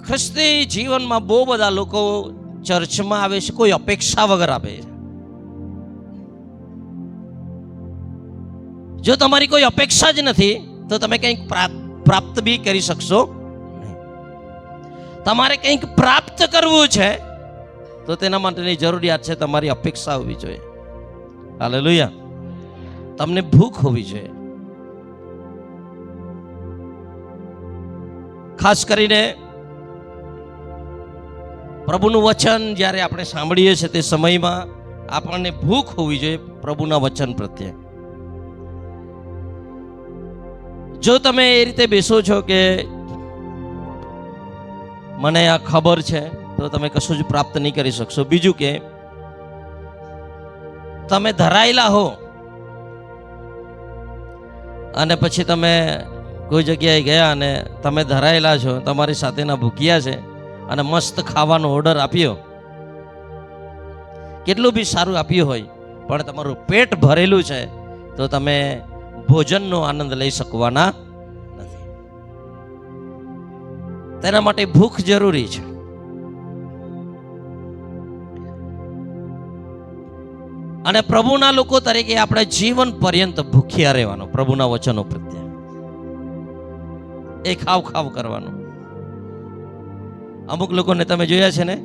ખ્રિસ્તી જીવનમાં બહુ બધા લોકો ચર્ચમાં આવે છે કોઈ અપેક્ષા વગર આવે છે. જો તમારી કોઈ અપેક્ષા જ નથી તો તમે કંઈક પ્રાપ્ત બી કરી શકશો નહીં. તમારે કંઈક પ્રાપ્ત કરવું છે તો તેના માટેની જરૂરિયાત છે તમારી અપેક્ષા હોવી જોઈએ. હાલેલુયા. તમને ભૂખ હોવી જોઈએ. ખાસ કરીને પ્રભુનું વચન જ્યારે આપણે સાંભળીએ છીએ તે સમયમાં આપણને ભૂખ હોવી જોઈએ પ્રભુના વચન પ્રત્યે. જો તમે એ રીતે બેસો છો કે મને આ ખબર છે તો તમે કશું જ પ્રાપ્ત નહીં કરી શકશો. બીજું કે તમે ધરાયેલા હો અને પછી તમે કોઈ જગ્યાએ ગયા અને તમે ધરાયેલા છો, તમારી સાથેના ભૂખ્યા છે અને મસ્ત ખાવાનો ઓર્ડર આપ્યો, કેટલું બી સારું આપ્યું હોય પણ તમારું પેટ ભરેલું છે તો તમે ભોજનનો આનંદ લઈ શકવાના નથી. તેના માટે ભૂખ જરૂરી છે. અને પ્રભુના લોકો તરીકે આપણે જીવન પર્યંત ભૂખ્યા રહેવાનું પ્રભુના વચનો પ્રત્યે. એ ખાવ ખાવ કરવાનું. અમુક લોકોને તમે જોયા છે ને,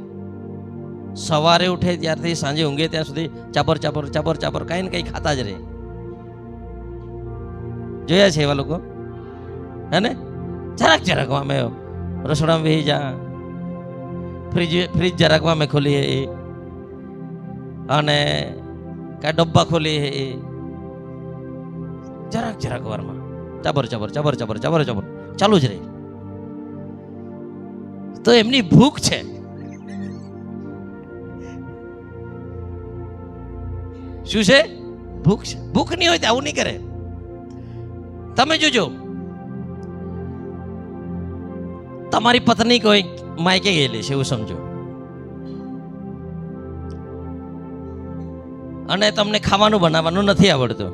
સવારે ઉઠે ત્યારથી સાંજે ઊંઘે ત્યાં સુધી ચાપર ચાપર ચાપર ચાપર કાંઈ ને કંઈ ખાતા જ રહે. જોયા છે એવા લોકો? હે ને? જરાક જરાક અમે રસોડામાં બેસી જા, ફ્રીજ જરાક અમે ખોલીએ અને કાંઈ ડબ્બા ખોલીએ, જરાક જરાક વારમાં ચાબર ચાબર ચાબર ચાબર ચાબર ચાબર ચાલુ જ રહે. તો એમની ભૂખ છે. શું છે? ભૂખ છે. ભૂખ નહીં હોય તો આવું નહીં કરે. તમે જોજો, તમારી પત્ની કોઈ માયકે ગયેલી છે એવું સમજો અને તમને ખાવાનું બનાવવાનું નથી આવડતું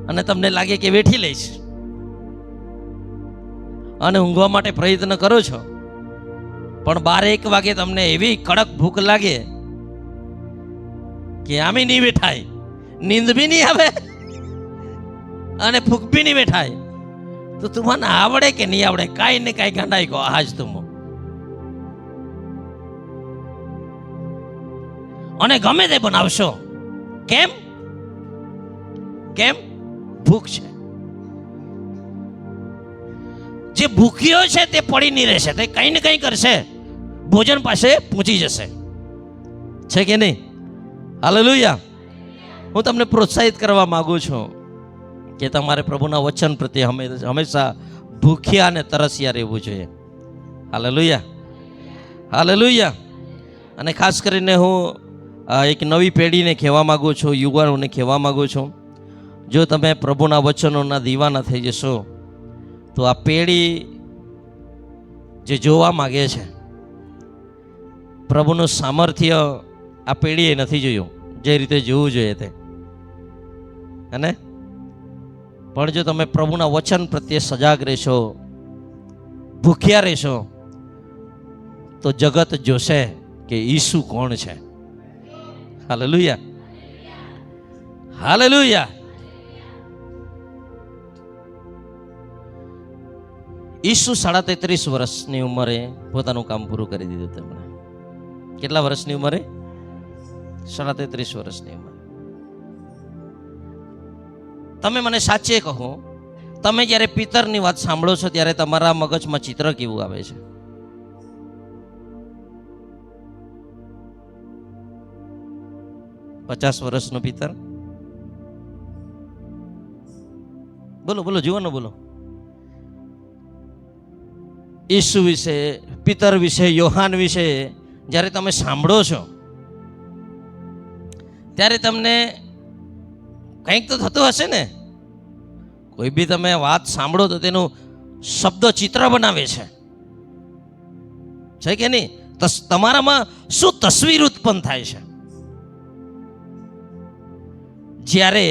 અને તમને લાગે કે વેઠી લઈશ અને ઊંઘવા માટે પ્રયત્ન કરો છો, પણ 12-1 વાગે તમને એવી કડક ભૂખ લાગે કે આમે નહીં બેઠાય, નીંદ બી નહીં આવે અને ભૂખ બી નહીં બેઠાય, તો તમને આવડે કે નહીં આવડે કાંઈ ને કાંઈ ગાંડાઈ કહો આજ તુમ. અને ગમે તે બનાવશો. કેમ? કેમ? ભૂખ છે. જે ભૂખ્યો છે તે પડી નહીં રહેશે, તે કંઈ ને કંઈ કરશે, ભોજન પાસે પહોંચી જશે. છે કે નહીં? હાલેલુયા. હું તમને પ્રોત્સાહિત કરવા માંગુ છું કે તમારે પ્રભુના વચન પ્રત્યે હંમેશા ભૂખ્યા અને તરસ્યા રહેવું જોઈએ. હાલેલુયા. હાલેલુયા. અને ખાસ કરીને હું એક નવી પેઢીને કહેવા માંગુ છું, યુવાનોને કહેવા માંગુ છું, જો તમે પ્રભુના વચનોના દીવાના થઈ જશો તો આ પેઢી જે જોવા માગે છે પ્રભુનું સામર્થ્ય આ પેઢીએ નથી જોયું જે રીતે જોવું જોઈએ તે. અને પણ જો તમે પ્રભુના વચન પ્રત્યે સજાગ રહેશો, ભૂખ્યા રહેશો, તો જગત જોશે કે ઈસુ કોણ છે. હાલેલુયા. હાલેલુયા. ઈસુ 33.5 વર્ષની ઉંમરે પોતાનું કામ પૂરું કરી દીધું. તેમણે કેટલા વર્ષની ઉંમરે? 33 વર્ષની ઉંમરે. તમે મને સાચે કહો, તમે જ્યારે પિતરની વાત સાંભળો છો ત્યારે તમારા મગજમાં ચિત્ર કેવું આવે છે? પચાસ વર્ષનો પિતર? બોલો બોલો, જુવાનો બોલો. ઈસુ વિશે, પિતર વિશે, યોહાન વિશે જ્યારે તમે સાંભળો છો ત્યારે તમને કંઈક તો થતું હશે ને. કોઈ બી તમે વાત સાંભળો તો તેનું શબ્દ ચિત્ર બનાવે છે કે નહીં? તમારામાં શું તસવીર ઉત્પન્ન થાય છે? જ્યારે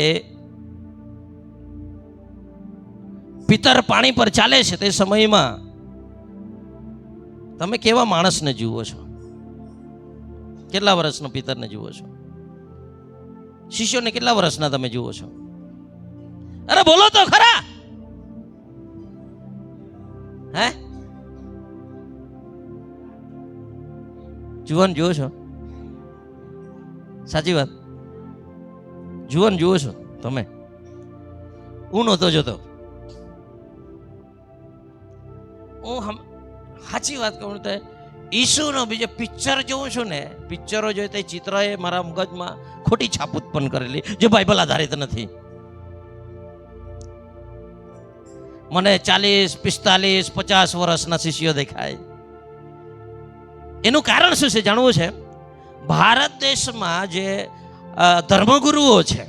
પિતર પાણી પર ચાલે છે તે સમયમાં તમે કેવા માણસને જુઓ છો? કેટલા વર્ષનો પિતરને જુઓ છો? શિષ્યોને કેટલા વર્ષના તમે જુઓ છો? અરે બોલો તો ખરા. હે, જુવાન જુઓ છો? સાચી વાત, જુવાન જુઓ છો તમે? હું નહોતો જોતો. હું સાચી વાત કહું તો ઈસુનો બીજો પિક્ચર જોઉં છું ને, પિક્ચરો જોઈએ તો ચિત્ર એ મારા મગજમાં ખોટી છાપ ઉત્પન્ન કરેલી, જે બાઇબલ આધારિત નથી. મને 40, 45, 50 વર્ષના શિષ્યો દેખાય. એનું કારણ શું છે જાણવું છે? ભારત દેશમાં જે ધર્મગુરુઓ છે,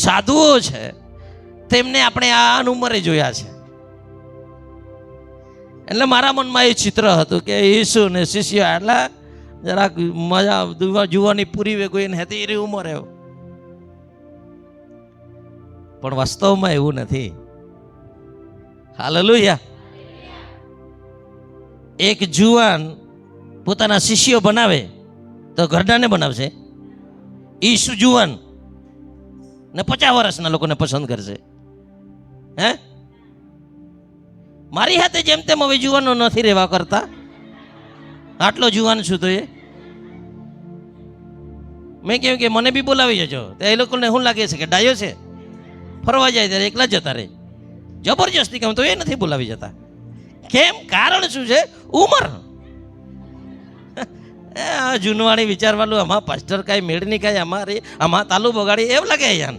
સાધુઓ છે, તેમને આપણે આ ઉંમરે જોયા છે. એટલે મારા મનમાં એ ચિત્ર હતું કે ઈસુ ને શિષ્ય એટલે જરાક મજા જોવાની પૂરી વે કોઈ હતી એની ઉંમર એવો. પણ વાસ્તવમાં એવું નથી. હાલેલુયા. એક જુવાન પોતાના શિષ્યો બનાવે તો ઘરડાને બનાવશે. ઈસુ જુવાન ને 50 વર્ષના લોકોને પસંદ કરશે. હે, મારી હાથે જેમ તેમ હવે જુવાનો નથી રહેવા કરતા. આટલો જુવાન છું તો એ મેં કહ્યું કે મને બી બોલાવી જજો. તો એ લોકોને શું લાગે છે કે ડાયો છે, ફરવા જાય ત્યારે એકલા જ જતા રહે. જબરજસ્તી કેમ તો એ નથી બોલાવી જતા. કેમ? કારણ શું છે? ઉંમર. જૂનવાણી વિચારવાળું આમાં પાસ્ટર કાંઈ મેળ નહીં, કાંઈ અમારે આમાં તાલુ બગાડી એવું લાગે. યાર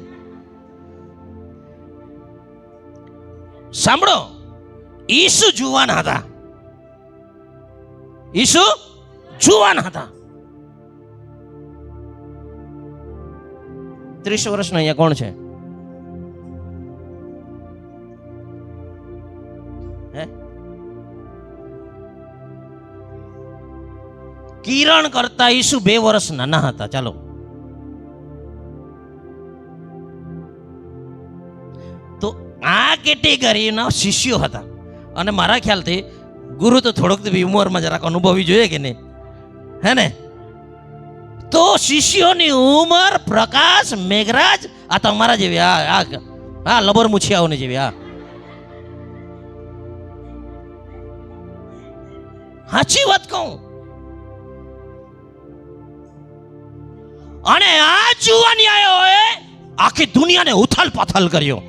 સાંભળો, ઈસુ જુવાન હતા. ઈસુ જુવાન હતા. 30 વર્ષનો અહીંયા કોણ છે? કિરણ કરતા ઈસુ 2 વર્ષ નાના હતા. ચાલો, તો આ કેટેગરીના શિષ્યો હતા. અને મારા ખ્યાલથી ગુરુ તો થોડોક ઉંમરમાં જરાક અનુભવી જોઈએ કે નહીં? હે ને? તો શિષ્યોની ઉંમર પ્રકાશ, મેઘરાજ આ તમારા જેવી, આ લબર મુછિયાઓની જેવી. સાચી વાત કહું. અને આ જુવાનિયાઓએ આખી દુનિયાને ઉથલ પાથલ કર્યો.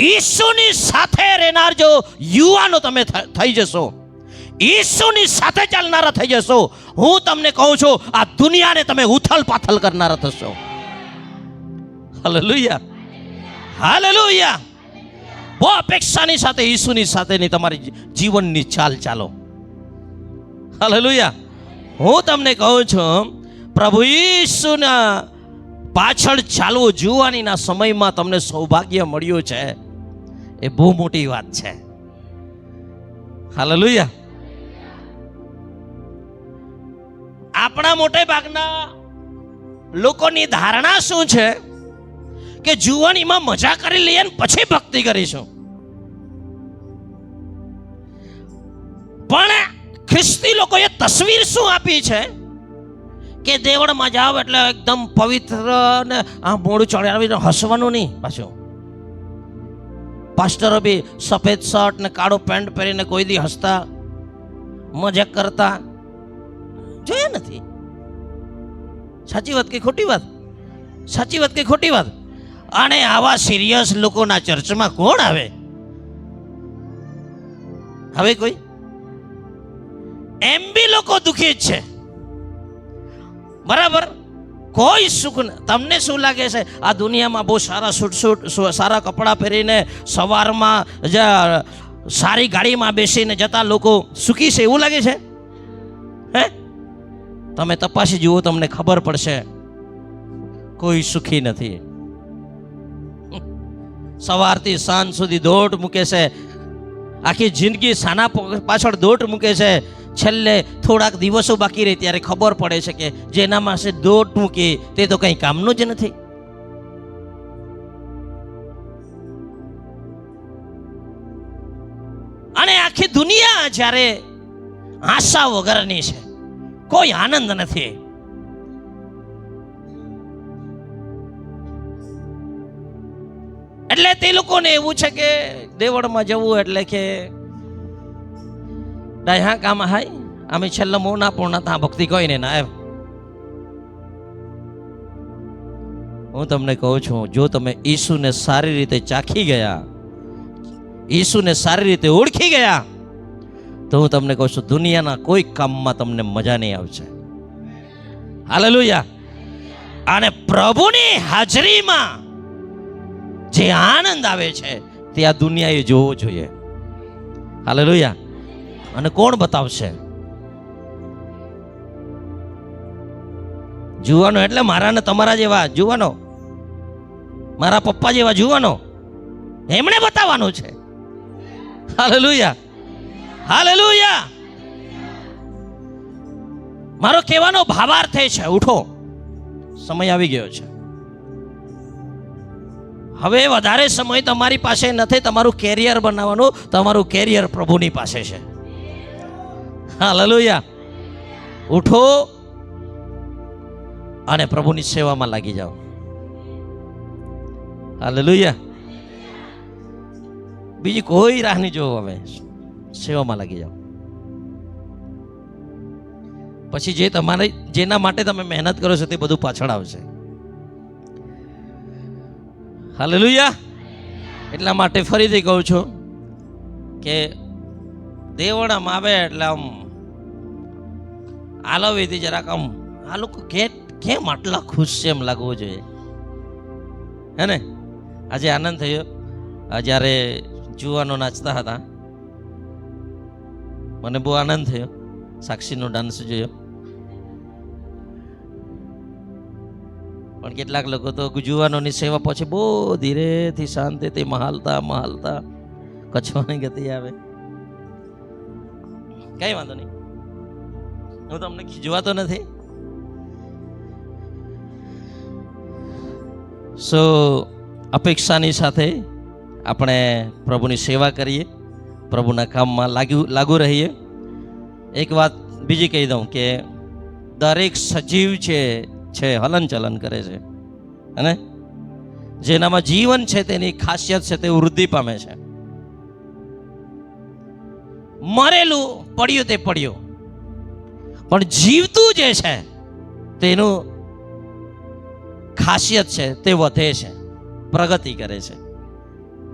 ઈસુની સાથે રહેનાર જો યુવાનો તમે થઈ જશો, ઈસુની સાથે ચાલનારા થઈ જશો, હું તમને કહું છું આ દુનિયાને તમે ઉથલ પાથલ કરનારા થશો. Hallelujah, hallelujah. બહુ અપેક્ષાની સાથે ઈસુની સાથેની તમારી જીવનની ચાલ ચાલો. હાલેલુયા. હું તમને કહું છું પ્રભુ ઈસુના પાછળ ચાલવું જુવાનીના સમયમાં તમને સૌભાગ્ય મળ્યું છે, એ બહુ મોટી વાત છે. હાલેલુયા. આપણા મોટે ભાગના લોકોની ધારણા શું છે કે જુવાનીમાં મજા કરી લઈએ ને પછી ભક્તિ કરીશું. પણ ખ્રિસ્તી લોકોએ તસવીર શું આપી છે કે દેવળમાં જાવ એટલે એકદમ પવિત્ર ને આ મોડું ચડાવીને હસવાનું નહીં. પાછું પાસ્ટરો બી સફેદ શર્ટ ને કાળો પેન્ટ પહેરીને કોઈ દી હસતા મજાક કરતા જોયા નથી. સાચી વાત કે ખોટી વાત? સાચી વાત કે ખોટી વાત? અને આવા સિરિયસ લોકોના ચર્ચમાં કોણ આવે? હવે કોઈ? એમ બી લોકો દુખી જ છે. બરાબર? કોઈ સુખ. તમને શું લાગે છે આ દુનિયામાં બહુ સારા સૂટ સારા કપડાં પહેરીને સવારમાં સારી ગાડીમાં બેસીને જતા લોકો સુખી છે એવું લાગે છે? હે, તમે તપાસી જુઓ, તમને ખબર પડશે કોઈ સુખી નથી. સવારથી સાંજ સુધી દોટ મૂકે છે, આખી જિંદગી સાના પાછળ દોટ મૂકે છે. છેલ્લે થોડાક દિવસો બાકી રહે ત્યારે ખબર પડે છે કે જેના પાસે દોટ મૂકી તે તો કંઈ કામનું જ નથી. અને આ આખી દુનિયા જ્યારે આશા વગરની છે, કોઈ આનંદ નથી. એટલે તે લોકોને એવું છે કે દેવળમાં જવું એટલે કે ડાયહા કામ હાય અમે છેલ્લા મોના પૂર્ણ ત્યાં ભક્તિ કોઈ ને ના એમ. હું તમને કહું છું, જો તમે ઈસુને સારી રીતે ચાખી ગયા, ઈસુને સારી રીતે ઓળખી ગયા, તો હું તમને કહું છું દુનિયાના કોઈ કામમાં તમને મજા નહીં આવશે. હાલેલુયા. અને પ્રભુની હાજરીમાં જે આનંદ આવે છે તે આ દુનિયાએ જોવો જોઈએ. હાલેલુયા. અને કોણ બતાવશે? જુવાનો એટલે મારા ને તમારા જેવા જુવાનો, મારા પપ્પા જેવા જુવાનો, એમણે બતાવવાનું છે. હાલેલુયા. હાલેલુયા. મારો કહેવાનો ભાવાર્થ છે, ઉઠો, સમય આવી ગયો છે. હવે વધારે સમય તમારી પાસે નથી તમારું કેરિયર બનાવવાનું. તમારું કેરિયર પ્રભુની પાસે છે. હાલેલુયા. ઉઠો અને પ્રભુની સેવામાં લાગી જાઓ. હાલેલુયા. બીજી કોઈ રાહ નહીં જોવો, હવે સેવામાં લાગી જાઓ. પછી જે તમારે જેના માટે તમે મહેનત કરો છો તે બધું પાછળ આવશે. હાલેલુયા. એટલા માટે ફરીથી કહું છું કે દેવળામાં આવે એટલે આમ આલવીથી જરાક આમ આ લોકો કેમ આટલા ખુશ છે એમ લાગવું જોઈએ, હે ને? આજે આનંદ થયો જ્યારે જુવાનો નાચતા હતા. મને બહુ આનંદ થયો. સાક્ષીનો ડાન્સ જોયો. પણ કેટલાક લોકો તો જુવાનોની સેવા પછી બહુ ધીરેથી શાંતિથી મહાલતા મહાલતા કચવાની ગતિ આવે. કઈ વાંધો નહીં, હું તમને ખીજવાતો નથી. સો અપેક્ષાની સાથે આપણે પ્રભુની સેવા કરીએ, પ્રભુના કામમાં લાગુ રહીએ. એક વાત બીજી કહી દઉં કે દરેક સજીવ છે હલનચલન કરે છે, અને જેનામાં જીવન છે તેની ખાસિયત છે તે વૃદ્ધિ પામે છે. મરેલું પડ્યું તે પડ્યું, પણ જીવતું જે છે તેનું ખાસિયત છે તે વધે છે, પ્રગતિ કરે છે.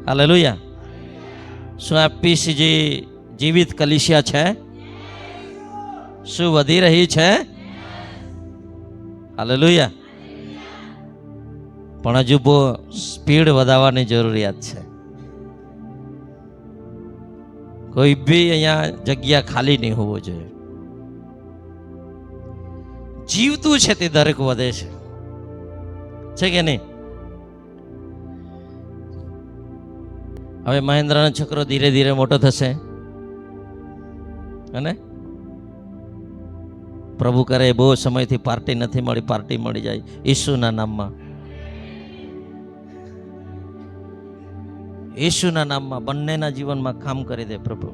હાલેલુયા. શું આ પીસીજી જીવિત કલીસિયા છે? શું વધી રહી છે? હાલેલુયા. પણ હજુ બહુ સ્પીડ વધારવાની જરૂરિયાત છે. કોઈ બી અહીંયા જગ્યા ખાલી નહીં હોવો જોઈએ. જીવતું છે તે દરેક વધે છે કે નહીં? હવે મહેન્દ્રનો છોકરો ધીરે ધીરે મોટો થશે, અને પ્રભુ કરે બહુ સમયથી પાર્ટી નથી મળી, પાર્ટી મળી જાય ઈસુના નામમાં. ઈસુના નામમાં બંનેના જીવનમાં કામ કરી દે પ્રભુ.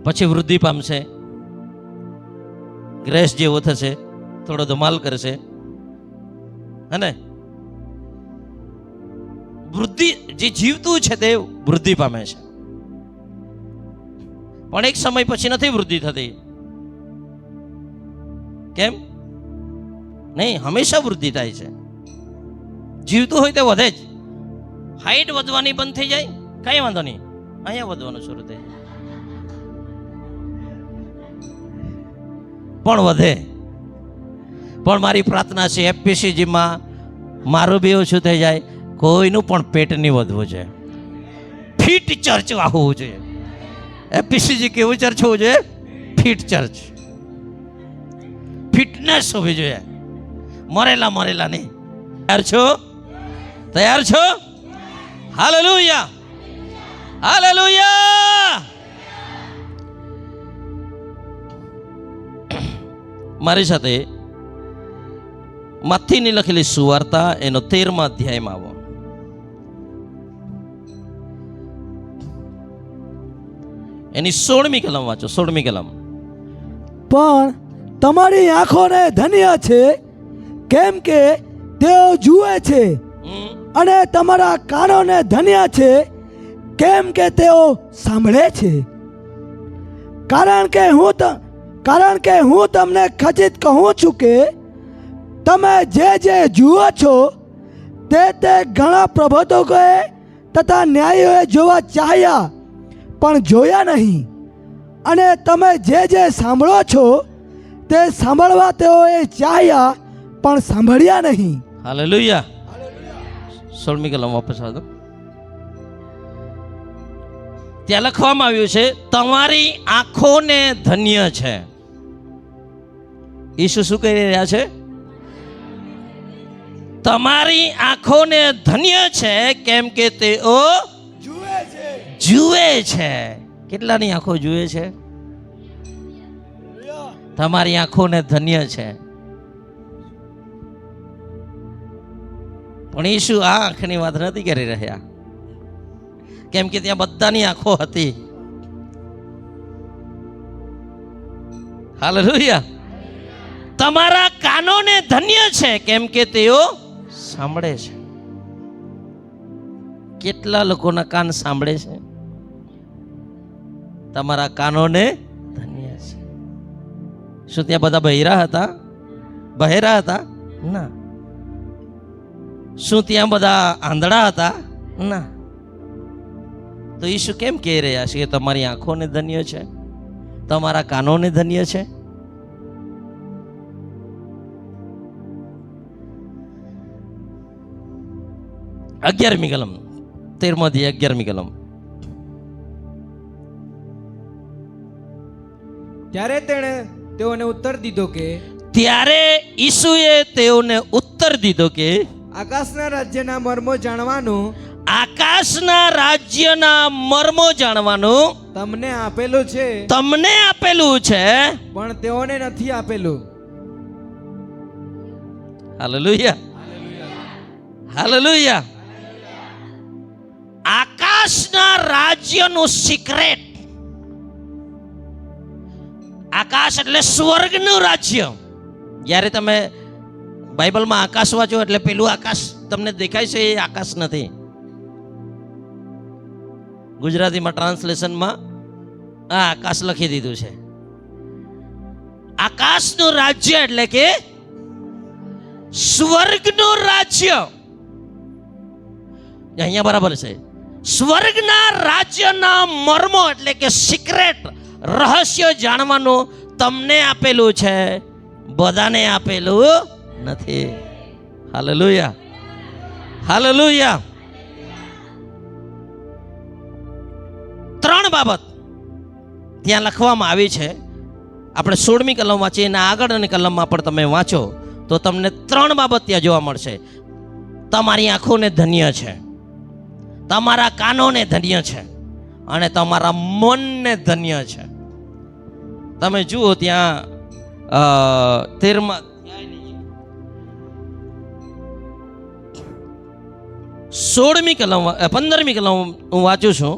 પછી વૃદ્ધિ પામશે, ગ્રેસ જેવો થશે, થોડો ધમાલ કરશે, અને વૃદ્ધિ જે જીવતું છે તે વૃદ્ધિ પામે છે. પણ એક સમય પછી નથી વૃદ્ધિ થતી. કેમ નહીં? હંમેશા વૃદ્ધિ થાય છે. જીવતું હોય તે વધે જ. હાઈટ વધવાની બંધ થઈ જાય, કઈ વાંધો નહીં, અહીંયા વધવાનું શરૂ થઈ જાય, પણ વધે. પણ મારી પ્રાર્થના છે એફપીસીજીમાં મારું બી ઓછું થઈ જાય, કોઈનું પણ પેટ નહીં વધવું જોઈએ. ફિટ ચર્ચ હોવું જોઈએ. એફપીસીજી કેવું ચર્ચ હોવું જોઈએ? Fit church. ફિટનેસ હોવી જોઈએ, મરેલા નહીં. તૈયાર છો? તૈયાર છો? હાલેલુયા. હાલેલુયા. મારી સાથે મત્થીની લખેલી સુવાર્તા એનો 13મા અધ્યાયમાં આવો. એની 16મી કલમ વાંચો, 16મી કલમ. પણ તમારી આંખોને ધન્ય છે, કેમ કે તેઓ જુએ છે, અને તમારા કાનોને ધન્ય છે, કેમ કે તેઓ સાંભળે છે. કારણ કે હું તમને ખચિત કહું છું કે તમે જે જુઓ છો તે ઘણા પ્રબોધકોએ તથા ન્યાયીઓએ જોવા ચાહ્યા પણ જોયા નહીં, અને તમે જે સાંભળો છો તે સાંભળવા તેઓએ ચાહ્યા પણ સાંભળ્યા નહીં. હાલેલુયા. 16મી કલમ વાપસ આવજો. ત્યાં લખવામાં આવ્યું છે, તમારી આંખોને ધન્ય છે. ઈસુ શું કહી રહ્યા છે? તમારી આંખોને ધન્ય છે, કેમ કે તેઓ જુએ છે. કેટલાની આંખો જુએ છે? તમારી આંખોને ધન્ય છે. પણ ઈસુ આ આંખની વાત નથી કરી રહ્યા, કેમ કે ત્યાં બધાની આંખો હતી. હાલેલુયા. તમારા કાનોને ધન્ય છે, કેમ કે તેઓ સાંભળે છે. કેટલા લોકોના કાન સાંભળે છે? તમારા કાનોને ધન્ય છે. શું ત્યાં બધા બહેરા હતા? બહેરા હતા? ના. શું ત્યાં બધા આંધળા હતા? ના. તો ઈસુ કેમ કહી રહ્યા છે કે તમારી આંખોને ધન્ય છે, તમારા કાનોને ધન્ય છે? અગિયારમી કલમ, 13માંથી 11મી કલમ. ત્યારે તેણે તેઓને ઉત્તર દીધો કે ત્યારે ઈસુએ તેઓને ઉત્તર દીધો કે આકાશના રાજ્યના મર્મો જાણવાનું આકાશના રાજ્યના મર્મો જાણવાનું તમને આપેલું છે, તમને આપેલું છે, પણ તેઓને નથી આપેલું. હાલેલુયા. હાલેલુયા. આકાશના રાજ્યનું સિક્રેટ. આકાશ એટલે સ્વર્ગનું રાજ્ય. જ્યારે તમે બાઇબલમાં આકાશ વાંચો એટલે પેલું આકાશ તમને દેખાય છે, એ આકાશ નથી. ગુજરાતીમાં ટ્રાન્સલેશનમાં આ આકાશ લખી દીધું છે. આકાશનું રાજ્ય એટલે કે સ્વર્ગનું રાજ્ય. અહીંયા બરાબર છે. સ્વર્ગના રાજ્યના મર્મો એટલે કે સિક્રેટ, રહસ્ય જાણવાનું તમને આપેલું છે, બધાને આપેલું નથી. હાલેલુયા. હાલેલુયા. 3 બાબત ત્યાં લખવામાં આવી છે. આપણે 16મી કલમ વાંચીએ, એના આગળની કલમમાં પણ તમે વાંચો તો તમને 3 બાબત ત્યાં જોવા મળશે. તમારી આંખોને ધન્ય છે, તમારા કાનોને ધન્ય છે, અને તમારા મનને ધન્ય છે. તમે જુઓ ત્યાં 16મી કલમ 15મી કલમ હું વાંચું છું.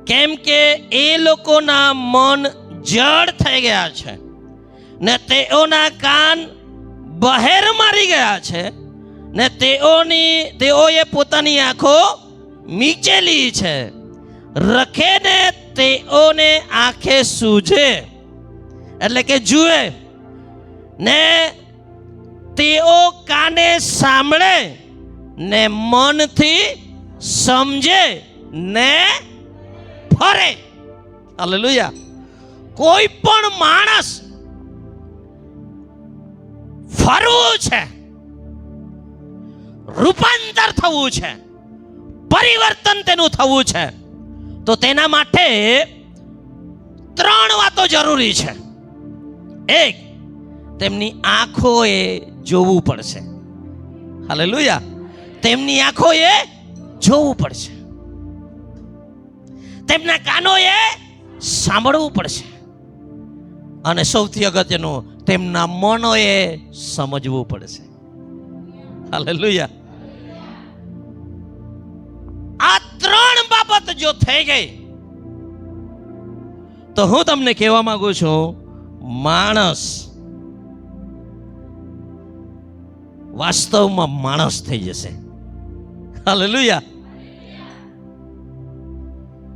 કેમ કે એ લોકોના મન જડ થઈ ગયા છે ને તેઓના કાન બહેર મારી ગયા છે ને તેઓએ પોતાની આંખો મીચેલી છે. રખે ને તેઓને આંખે સૂજે એટલે કે જુએ, ને તેઓ કાને સાંભળે ને મનથી સમજે ને ફરે. હાલેલુયા. કોઈ પણ માણસ ફરવું છે, રૂપાંતર થવું છે, પરિવર્તન તેનું થવું છે, તો તેના માટે 3 વાતો જરૂરી છે. એક, તેમની આંખોએ જોવું પડશે. હાલેલુયા. તેમની આંખોએ જોવું પડશે, તેમના કાનોએ સાંભળવું પડશે, અને સૌથી અગત્યનું તેમના મનોએ સમજવું પડશે. હાલેલુયા. આ 3 બાબત જો થઈ ગઈ તો હું તમને કહેવા માંગુ છું, માણસ વાસ્તવમાં માણસ થઈ જશે. હાલેલુયા.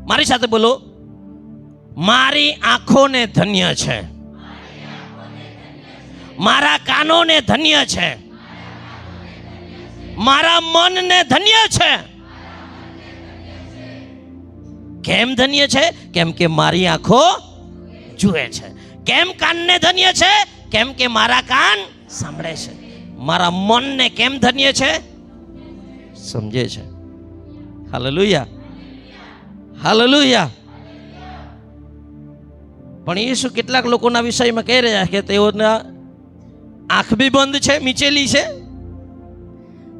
મારી સાથે બોલો, મારી આંખોને ધન્ય છે, મારા કાનોને ધન્ય છે, મારા મનને ધન્ય છે. કેમ ધન્ય છે? કેમ કે મારી આંખો જુએ છે. કેમ કાનને ધન્ય છે? કેમ કે મારા કાન સાંભળે છે. મારા મનને કેમ ધન્ય છે? સમજે છે. Hallelujah, hallelujah. પણ ઈસુ કેટલાક લોકોના વિષયમાં કહી રહ્યા કે તેઓના આંખ બી બંધ છે, મીચેલી છે,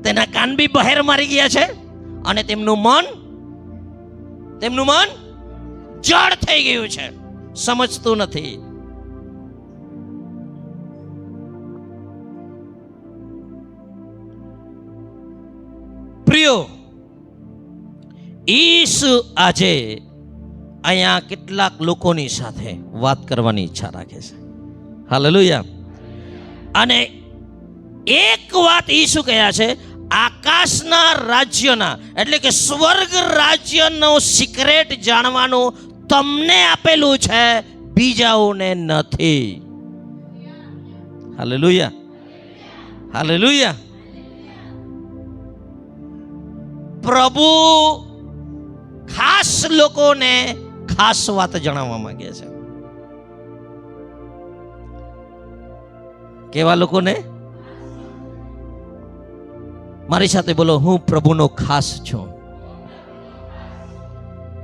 તેના કાન બી બહેર મારી ગયા છે, અને તેમનું મન જડ થઈ ગયું છે, સમજતું નથી. પ્રિયો, ઈસુ આજે અહીંયા કેટલાક લોકોની સાથે વાત કરવાની ઈચ્છા રાખે છે. હાલેલુયા. અને એક વાત ઈસુ કહ્યા છે, આકાશના રાજ્યના એટલે કે સ્વર્ગ રાજ્યનો સિક્રેટ જાણવાનું તમને આપેલું છે, બીજાઓને નથી. Hallelujah, hallelujah. પ્રભુ ખાસ લોકોને ખાસ વાત જણાવવા માંગે છે. કેવા લોકોને? મારી સાથે બોલો, હું પ્રભુનો ખાસ છું.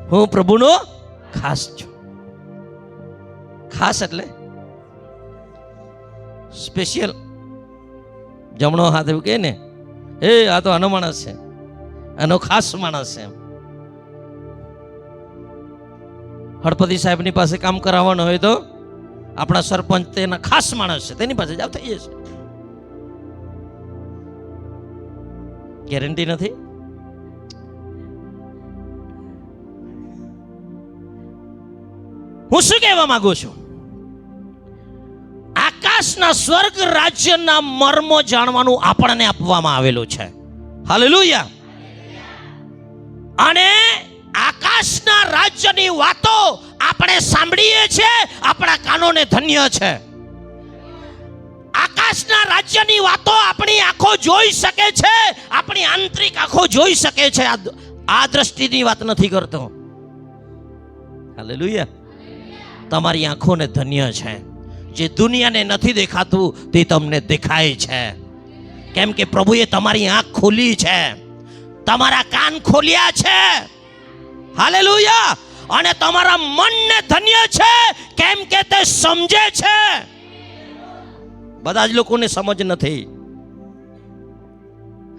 હું પ્રભુનો ખાસ છું. ખાસ એટલે સ્પેશિયલ. જમણો હાથ એવું કહે ને, એ આ તો આનો માણસ છે, આનો ખાસ માણસ છે. હળપતિ સાહેબની પાસે કામ કરાવવાનું હોય તો આપણા સરપંચ તેના ખાસ માણસ છે, તેની પાસે જાવ થઈ જશે. ગેરંટી નથી. હું શું કહેવા માંગુ છું? આકાશના સ્વર્ગ રાજ્યના મર્મો જાણવાનું આપણને આપવામાં આવેલું છે. હાલેલુયા. અને આકાશના રાજ્યની વાતો આપણે સાંભળીએ છીએ, આપણા કાનોને ધન્ય છે. આકાશના રાજ્યની વાતો આપણી આંખો જોઈ શકે છે, આપણી આંતરિક આંખો જોઈ શકે છે. આ દ્રષ્ટિની વાત નથી કરતો. હાલેલુયા. તમારી આંખોને ધન્ય છે. જે દુનિયાને નથી દેખાતું તે તમને દેખાય છે, કેમ કે પ્રભુએ તમારી આંખ ખોલી છે, તમારા કાન ખોલ્યા છે. હાલેલુયા. અને તમારા મનને ધન્ય છે, કેમ કે તે સમજે છે. બધા જ લોકોને સમજ નથી.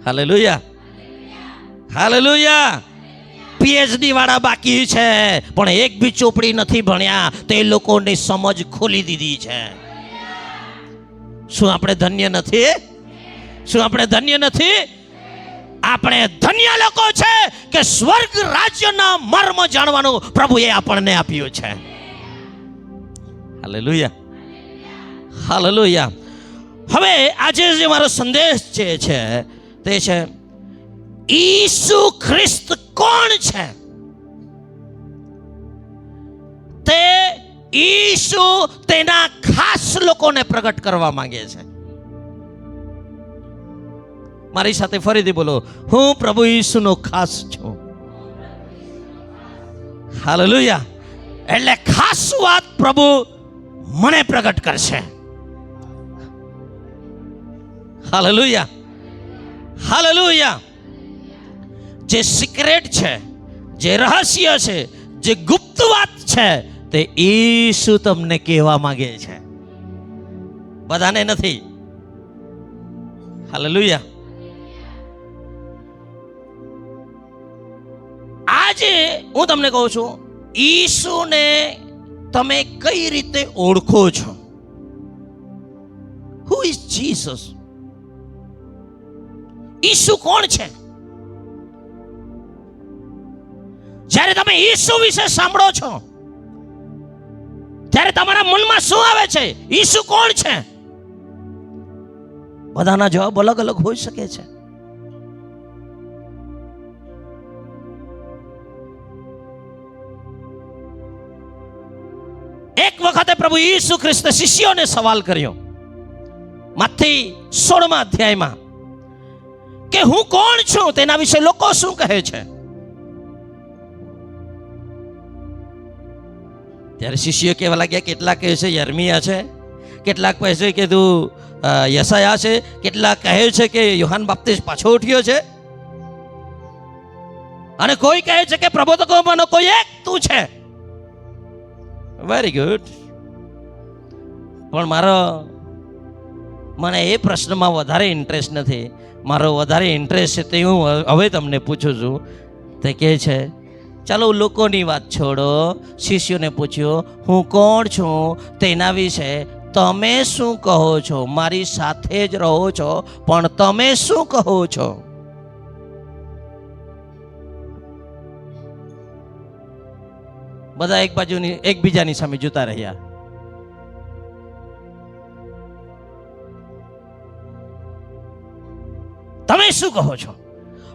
Hallelujah, hallelujah. પીએચડી વાળા બાકી છે, પણ એક બી ચોપડી નથી ભણ્યા, તે લોકોની સમજ ખોલી દીધી છે. શું આપણે ધન્ય નથી? શું આપણે ધન્ય નથી? આપણે ધન્ય લોકો છે કે સ્વર્ગ રાજ્યના મર્મ જાણવાનું પ્રભુએ આપણને આપ્યું છે. Hallelujah, hallelujah. હવે આજે જે મારો સંદેશ છે તે છે, ઈસુ ખ્રિસ્ત કોણ છે? તે ઈસુ તેના ખાસ લોકોને પ્રગટ કરવા માંગે છે. મારી સાથે ફરીથી બોલો, હું પ્રભુ ઈસુનો ખાસ છું. હાલેલુયા. એટલે ખાસ વાત પ્રભુ મને પ્રગટ કરશે. Hallelujah, hallelujah. જે સિક્રેટ છે, જે રહસ્ય છે, જે ગુપ્ત વાત છે, તે ઈસુ તમને કહેવા માંગે છે, બધાને નથી. હાલેલુયા. આજે હું તમને કહું છું, ઈસુને તમે કઈ રીતે ઓળખો છો? હુ ઇઝ જીસસ? ઈસુ કોણ છે? જ્યારે તમે ઈસુ વિશે સાંભળો છો, ત્યારે તમારા મનમાં શું આવે છે? ઈસુ કોણ છે? બધાના જવાબ અલગ અલગ હોઈ શકે છે. એક વખતે પ્રભુ ઈસુ ખ્રિસ્તે શિષ્યોને સવાલ કર્યો મત્તી 16મા અધ્યાયમાં કે હું કોણ છું, તેના વિશે લોકો શું કહે છે? ત્યારે શિષ્યો કહેવા લાગ્યા, કેટલાક કહે છે યર્મિયા છે, કેટલાક કહે છે કે તું યશાયા છે, કેટલાક કહે છે કે યોહાન બાપ્તિસ્ત પાછો ઉઠ્યો છે, અને કોઈ કહે છે કે પ્રબોધકોમાંનો કોઈ એક તું છે. Very good. પણ મને એ પ્રશ્નમાં વધારે ઇન્ટરેસ્ટ નથી. મારો વધારે ઇન્ટરેસ્ટ છે તે હું હવે તમને પૂછું છું. તે કહે છે ચાલો લોકોની વાત છોડો, શિષ્યોને પૂછ્યો હું કોણ છું તેના વિશે તમે શું કહો છો? મારી સાથે જ રહો છો પણ તમે શું કહો છો? બધા એકબીજાની સામે જોતા રહ્યા. તમે શું કહો છો?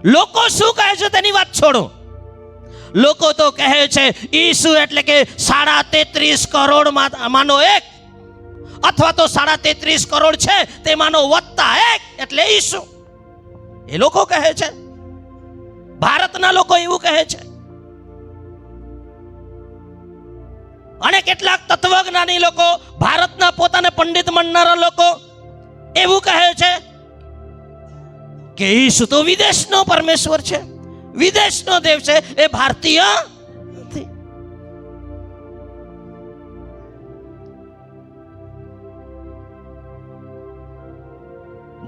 લોકો શું કહે છે તેની વાત છોડો. લોકો તો કહે છે ઈસુ એટલે કે 33.5 કરોડ માનો એક, અથવા તો 33.5 કરોડ છે તેમાંનો વત્તા એક એટલે ઈસુ. એ લોકો કહે છે. ભારતના લોકો એવું કહે છે. અને કેટલાક તત્વજ્ઞાની લોકો, ભારતના પોતાને પંડિત માનનારા લોકો એવું કહે છે કે ઈસુ તો વિદેશનો પરમેશ્વર છે, વિદેશનો દેવ છે, એ ભારતીય નથી.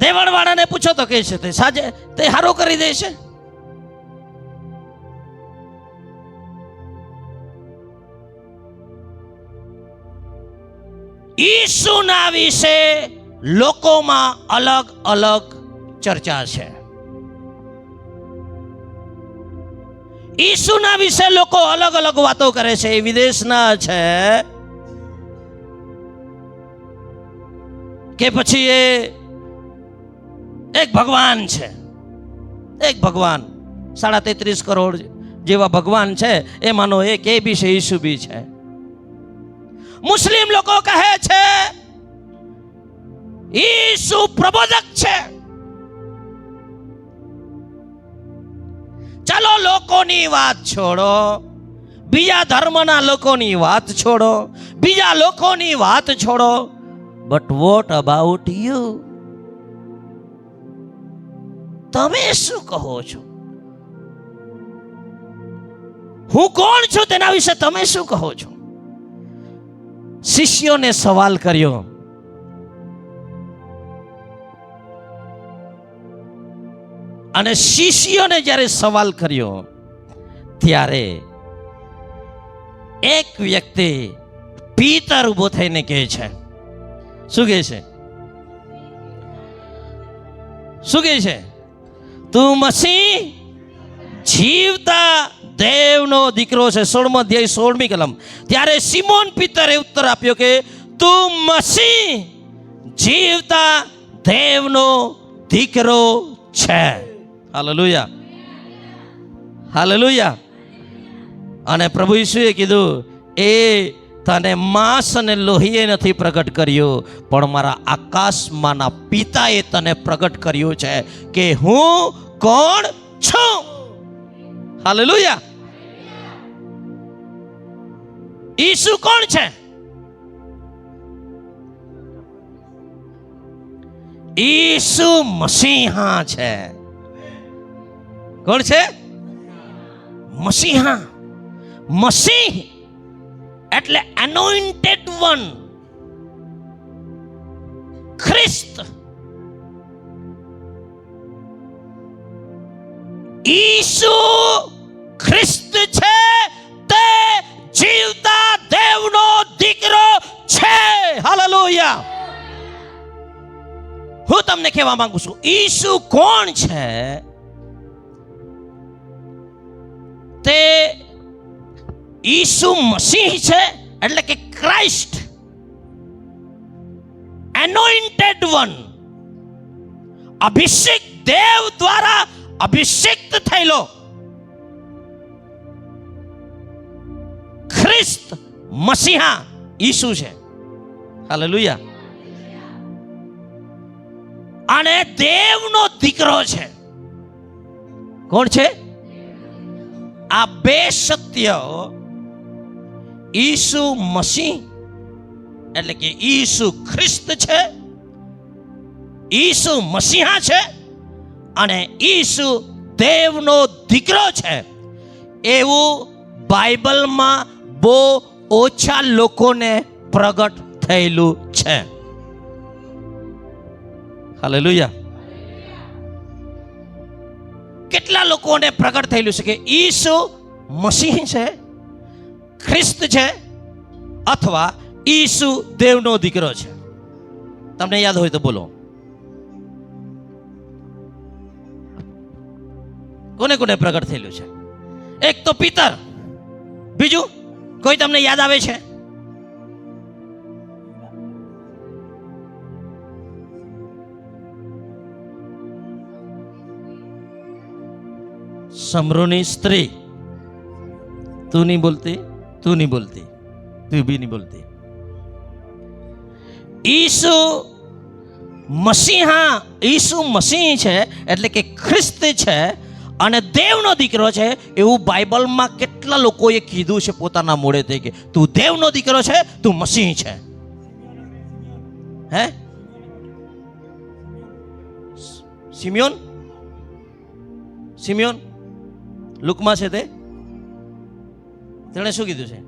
દેવળવાળાને પૂછો તો કે છે તે સાજે તે હારો કરી દે છે. ઈસુના વિશે લોકોમાં અલગ અલગ ચર્ચા છે. ઈસુના વિશે લોકો અલગ અલગ વાતો કરે છે. એ વિદેશના છે કે પછી એ એક ભગવાન છે. એક ભગવાન 33.5 કરોડ જેવા ભગવાન છે એમાંનો એક એ બી છે, ઈસુ બી છે. મુસ્લિમ લોકો કહે છે ઈસુ પ્રબોધક છે. ચાલો લોકોની વાત છોડો, બીજા ધર્મના લોકોની વાત છોડો, બીજા લોકોની વાત છોડો, બટ વોટ અબાઉટ યુ? તમે શું કહો છો? હું કોણ છું તેના વિશે તમે શું કહો છો? શિષ્યોને સવાલ કર્યો. અને શિષ્યોને જ્યારે સવાલ કર્યો ત્યારે એક વ્યક્તિ પીતર ઉભો થઈને કહે છે, શું કહે છે? શું કહે છે? તું મસીહ જીવતા દેવનો દીકરો છે. 16મો અધ્યાય 16મી કલમ. ત્યારે સિમોન પીતરે ઉત્તર આપ્યો કે તું મસીહ જીવતા દેવનો દીકરો છે. Hallelujah, hallelujah. અને પ્રભુ ઈસુએ કીધું એ તને માંસ અને લોહીએ નથી પ્રગટ કર્યું, પણ મારા આકાશમાંના પિતાએ તને પ્રગટ કર્યું છે કે હું કોણ છું. હાલેલુયા. ઈસુ કોણ છે? ઈસુ મસીહા છે. કોણ છે? મસીહા. મસીહ એટલે એનોઇન્ટેડ વન, ખ્રિસ્ત. ઈસુ ખ્રિસ્ત છે, તે જીવતા દેવનો દીકરો છે. હાલેલુયા. હું તમને કહેવા માંગુ છું ઈસુ કોણ છે? તે ઈસુ મસીહ છે એટલે કે ક્રાઇસ્ટ, એનોઇન્ટેડ વન, અભિષેક દેવ દ્વારા અભિષેક્ત થયેલો ખ્રિસ્ત મસીહા ઈસુ છે. હાલેલુયા. અને દેવનો દીકરો છે. કોણ છે? આ બે સત્ય ઈસુ મસીહ એટલે કે ઈસુ ખ્રિસ્ત છે, ઈસુ મસીહા છે અને ઈસુ દેવનો દીકરો છે, એવું બાઇબલમાં બહુ ઓછા લોકોને પ્રગટ થયેલું છે. હાલેલુયા. કેટલા લોકોને પ્રગટ થયેલું છે કે ઈસુ મસીહ છે, ખ્રિસ્ત છે અથવા ઈસુ દેવનો દીકરો છે? તમને યાદ હોય તો બોલો. કોને કોને પ્રગટ થયેલું છે? એક તો પિતર, બીજું કોઈ તમને યાદ આવે છે? समरूनी स्त्री. तू नहीं बोलती, तू नहीं बोलती, तू भी नहीं बोलती. ईसु મસીહા, ઈસુ મસીહ છે એટલે કે ખ્રિસ્ત છે અને દેવનો દીકરો છે એવું બાઇબલમાં કેટલા લોકોએ કીધું છે પોતાના મોઢેથી કે તું દેવનો દીકરો છે, તું મસીહ છે. હે? સિમિયોન, સિમિયોન લુકમાં છે તેણે શું કીધું છે?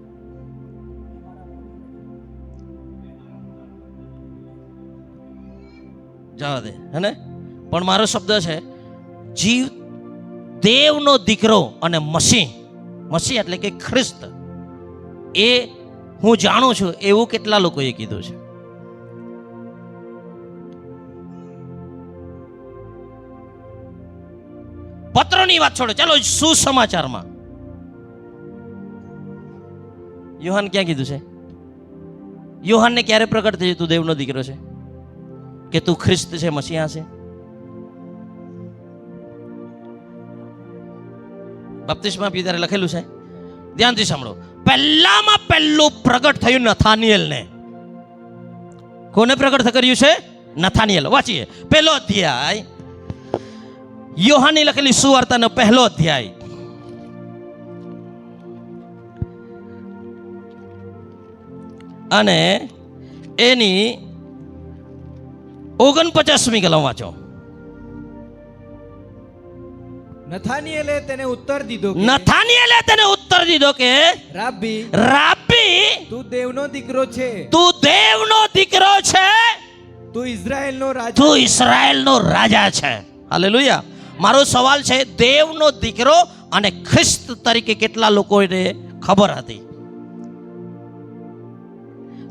જવા દે, હે ને? પણ મારો શબ્દ છે જીવ દેવનો દીકરો અને મસીહ, મસીહ એટલે કે ખ્રિસ્ત, એ હું જાણું છું એવું કેટલા લોકોએ કીધું છે? પત્રોની વાત છોડો, ચાલો સુસમાચારમાં યોહાન ક્યાં કીધું છે? યોહાનને ક્યારે પ્રગટ થયું તું દેવનો દીકરો છે, કે તું ખ્રિસ્ત છે, મસીહા છે? બપ્તિસ્મા આપી ત્યારે લખેલું છે, ધ્યાનથી સાંભળો. પહેલામાં પહેલું પ્રગટ થયું નથાનિયેલને. કોને પ્રગટ કર્યું છે? નથાનિયેલ. વાંચીએ પહેલો અધ્યાય, યોહાનની લખેલી સુવાર્તાનો પહેલો અધ્યાય અને એની 49મી કલમ વાંચો. નથાનિયેલે તેને ઉત્તર દીધો કે, નથાનિયેલે તેને ઉત્તર દીધો કે રાબ્બી, રાબ્બી, તું દેવનો દીકરો છે, તું દેવનો દીકરો છે, તું ઇઝરાયેલનો રાજા, તું ઇસ્રાયેલનો રાજા છે. હાલેલુયા. મારો સવાલ છે, દેવનો દીકરો અને ખ્રિસ્ત તરીકે કેટલા લોકોને ખબર હતી?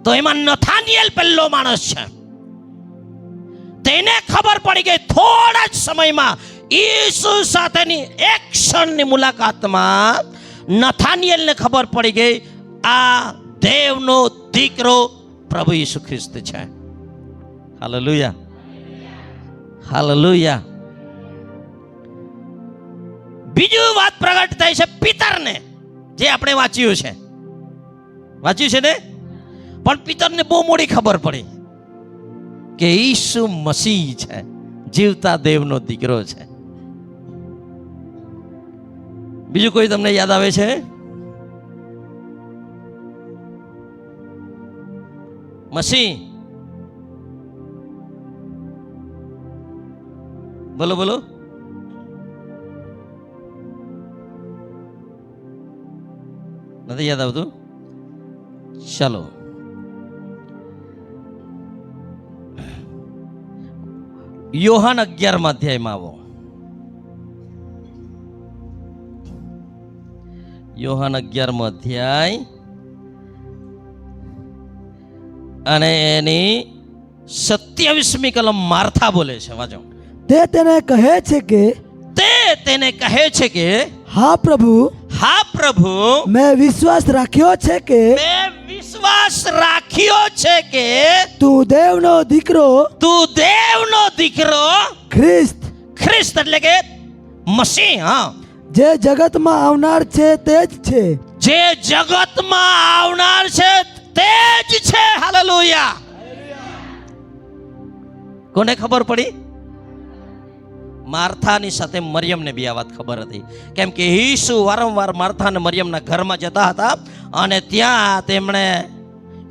તો એમાં નથાનિયેલ પહેલો માણસ છે. તેને ખબર પડી ગઈ થોડા જ સમયમાં ઈસુ સાથેની એક ક્ષણની મુલાકાતમાં નથાનિયેલને ખબર પડી ગઈ આ દેવનો દીકરો પ્રભુ ઈસુ ખ્રિસ્ત છે. Hallelujah, hallelujah. બીજું વાત પ્રગટ થઈ છે પિતરને, જે આપણે વાંચ્યું છે ને, પણ પિતરને બહુ મોડી ખબર પડી કે ઈસુ મસીહ છે, જીવતા દેવનો દીકરો છે. બીજું કોઈ તમને યાદ આવે છે? મસીહ, બોલો બોલો. નથી યાદ આવતું? ચાલો, યોહાન 11મા અધ્યાયમાં આવો. યોહાન 11મો અધ્યાય અને એની 27મી કલમ માર્થા બોલે છે. વાંચો. તે તેને કહે છે કે, તે તેને કહે છે કે હા પ્રભુ, હા પ્રભુ, મેં વિશ્વાસ રાખ્યો છે કે મેં વિશ્વાસ વિશ્વાસ રાખ્યો છે કે તું દેવનો દીકરો તું દેવનો દીકરો ખ્રિસ્ત, ખ્રિસ્ત એટલે કે મસીહ, હા, જે જગતમાં આવનાર છે તે જ છે. જે જગતમાં આવનાર છે તે જ છે. હાલેલુયા. કોને ખબર પડી? માર્થાની સાથે મરિયમને બી આ વાત ખબર હતી, કેમ કે ઈસુ વારંવાર માર્થા અને મરિયમના ઘરમાં જતા હતા અને ત્યાં તેમણે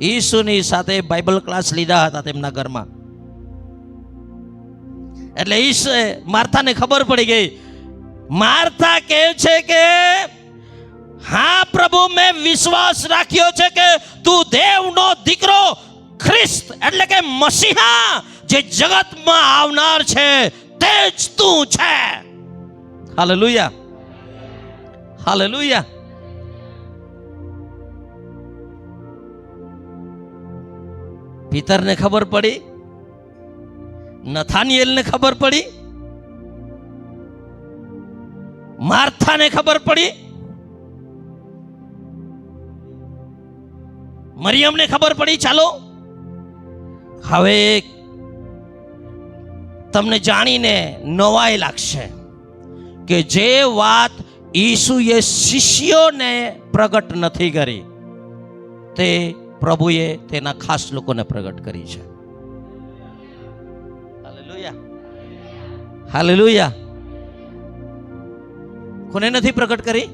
ઈસુની સાથે બાઇબલ ક્લાસ લીધા હતા તેમના ઘરમાં. એટલે માર્થાને ખબર પડી ગઈ. માર્થા કહે છે કે હા પ્રભુ, મેં વિશ્વાસ રાખ્યો છે કે તું દેવનો દીકરો ખ્રિસ્ત એટલે કે મસીહા, જે જગતમાં આવનાર છે તે જ તું છે. Hallelujah, hallelujah. પીતરને ખબર પડી, નથાનિએલને ખબર પડી, માર્થાને ખબર પડી, મરિયમને ખબર પડી. ચાલો હવે તમને જાણીને નવાઈ લાગશે કે જે વાત ઈસુએ શિષ્યોને પ્રગટ નથી કરી તે પ્રભુએ તેના ખાસ લોકોને પ્રગટ કરી છે. Hallelujah, hallelujah. કોને નથી પ્રગટ કરી?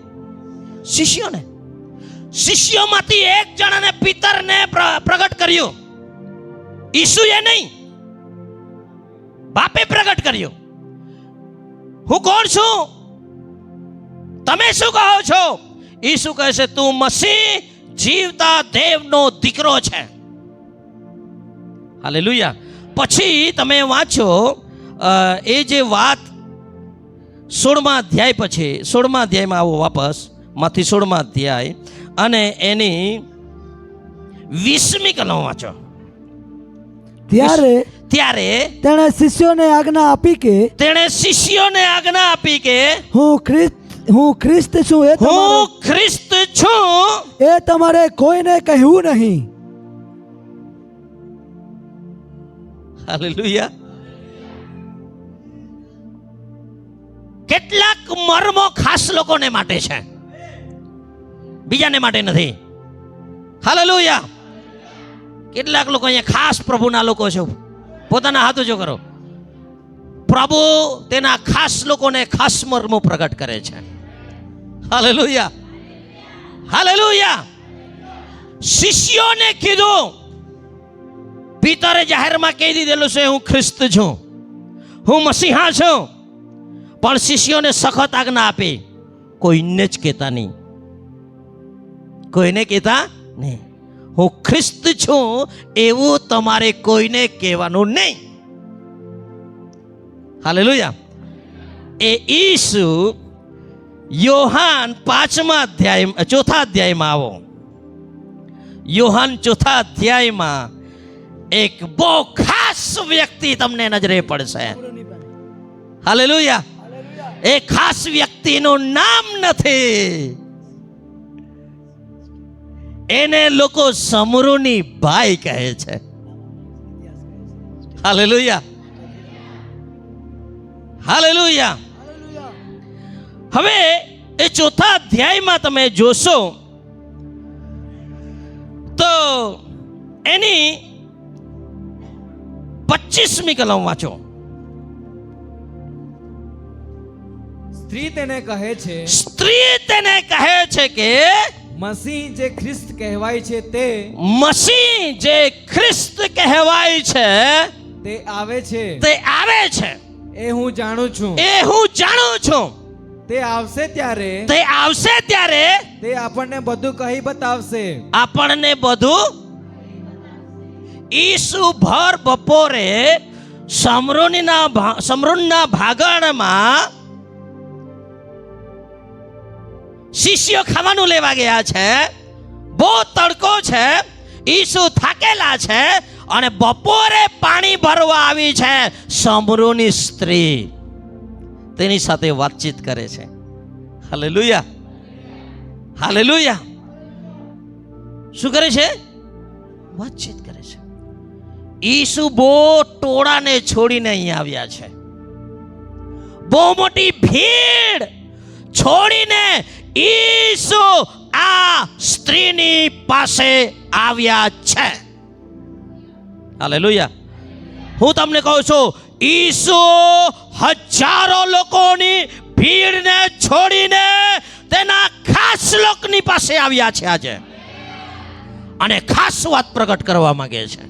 શિષ્યોને. શિષ્યોમાંથી એક જણાને પિતરને પ્રગટ કર્યું, ઈસુએ નહીં, બાપે પ્રગટ કર્યું. હું કોણ છું? તમે શું કહો છો? ઈસુ કહે છે તું મસીહ, જીવતા દેવનો દીકરો છે. હાલેલુયા. પછી તમે વાંચો એ જે વાત 16મા અધ્યાય, પછી 16મા અધ્યાયમાં આવો વાપસ, માંથી 16મા અધ્યાય અને એની 20મી કલમ વાંચો. ત્યારે તેણે શિષ્યોને આજ્ઞા આપી કે હું ખ્રિસ્ત છું એ તમારે કોઈને કહેવું નહીં. હાલેલુયા. કેટલાક મર્મો ખાસ લોકોને માટે છે, બીજાને માટે નથી. હાલેલુયા. કેટલાક લોકો અહીંયા ખાસ પ્રભુના લોકો છે. પોતાના હાથ ઊંચો કરો. પ્રભુ તેના ખાસ લોકોને ખાસ મર્મો પ્રગટ કરે છે. Hallelujah, hallelujah. શિષ્યોને કીધું, પિતરે જાહેરમાં કહી દીધેલું છે હું ખ્રિસ્ત છું, હું મસીહા છું, પણ શિષ્યોને સખત આજ્ઞા આપી કોઈને જ કહેતા નહીં, કોઈને કહેતા નહીં. હું ખ્રિસ્ત છું એવું તમારે કોઈને કહેવાનું નહીં. હાલેલુયા. એ ઈસુ યોહાન 5મા અધ્યાય 4થા અધ્યાયમાં આવો. યોહાન 4થા અધ્યાયમાં એક બહુ ખાસ વ્યક્તિ તમને નજરે પડશે. હાલેલુયા. એ ખાસ વ્યક્તિનું નામ નથી, એને લોકો સમરૂની ભાઈ કહે છે. Hallelujah, hallelujah. હવે એ 4થા અધ્યાયમાં તમે જોશો તો એની 25મી કલમ વાંચો. સ્ત્રી તેને કહે છે કે મસીહ જે ખ્રિસ્ત કહેવાય છે તે આવે છે. એ હું જાણું છું. તે આવશે ત્યારે તે આપણને બધું કહી બતાવશે. ઈસુ ભર બપોરે સમરૂનના ભાગણમાં શિષ્યો ખાવાનું લેવા ગયા છે. બહુ તડકો છે, ઈસુ થાકેલા છે અને બપોરે પાણી ભરવા આવી છે. સમરૂની સ્ત્રી તેની સાથે વાતચીત કરે છે. Hallelujah, hallelujah. શું કરે છે? વાતચીત કરે છે. ઈસુ બહુ ટોળાને છોડીને અહીંયા આવ્યા છે. બહુ મોટી ભીડ છોડીને ઈસુ આ સ્ત્રીની પાસે આવ્યા છે. હાલેલુયા. હું તમને કહું છું, ઈસુ હજારો લોકોની ભીડને છોડીને તેના ખાસ લોકની પાસે આવ્યા છે આજે, અને ખાસ વાત પ્રગટ કરવા માંગે છે.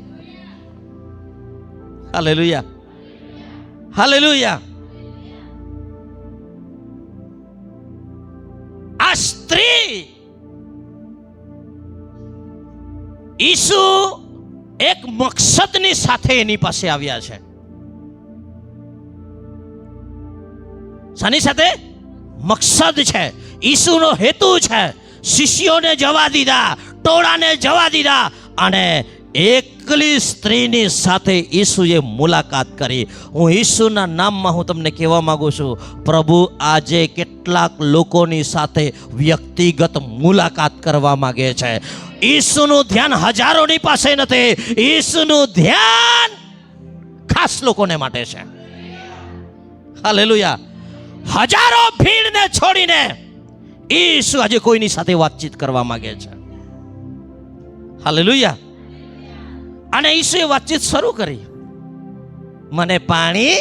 Hallelujah, hallelujah. આ સ્ત્રી ઈસુ એક મકસદની સાથે એની પાસે આવ્યા છે. શાની સાથે? મકસદ છે. ઈસુનો હેતુ છે શિષ્યોને જવા દીધા, ટોળાને જવા દીધા, અને એકલી સ્ત્રીની સાથે ઈસુએ મુલાકાત કરી. હું ઈસુના નામમાં હું તમને કહેવા માંગુ છું, પ્રભુ આજે કેટલાક લોકોની સાથે વ્યક્તિગત મુલાકાત કરવા માંગે છે. ઈસુનું ધ્યાન હજારોની પાસે નથી, ઈસુનું ધ્યાન ખાસ લોકોને માટે છે. હાલેલુયા. હજારો ભીડને છોડીને ઈસુ આજે કોઈની સાથે વાતચીત કરવા માંગે છે. હાલેલુયા. અને ઈસુએ વાતચીત શરૂ કરી, મને પાણી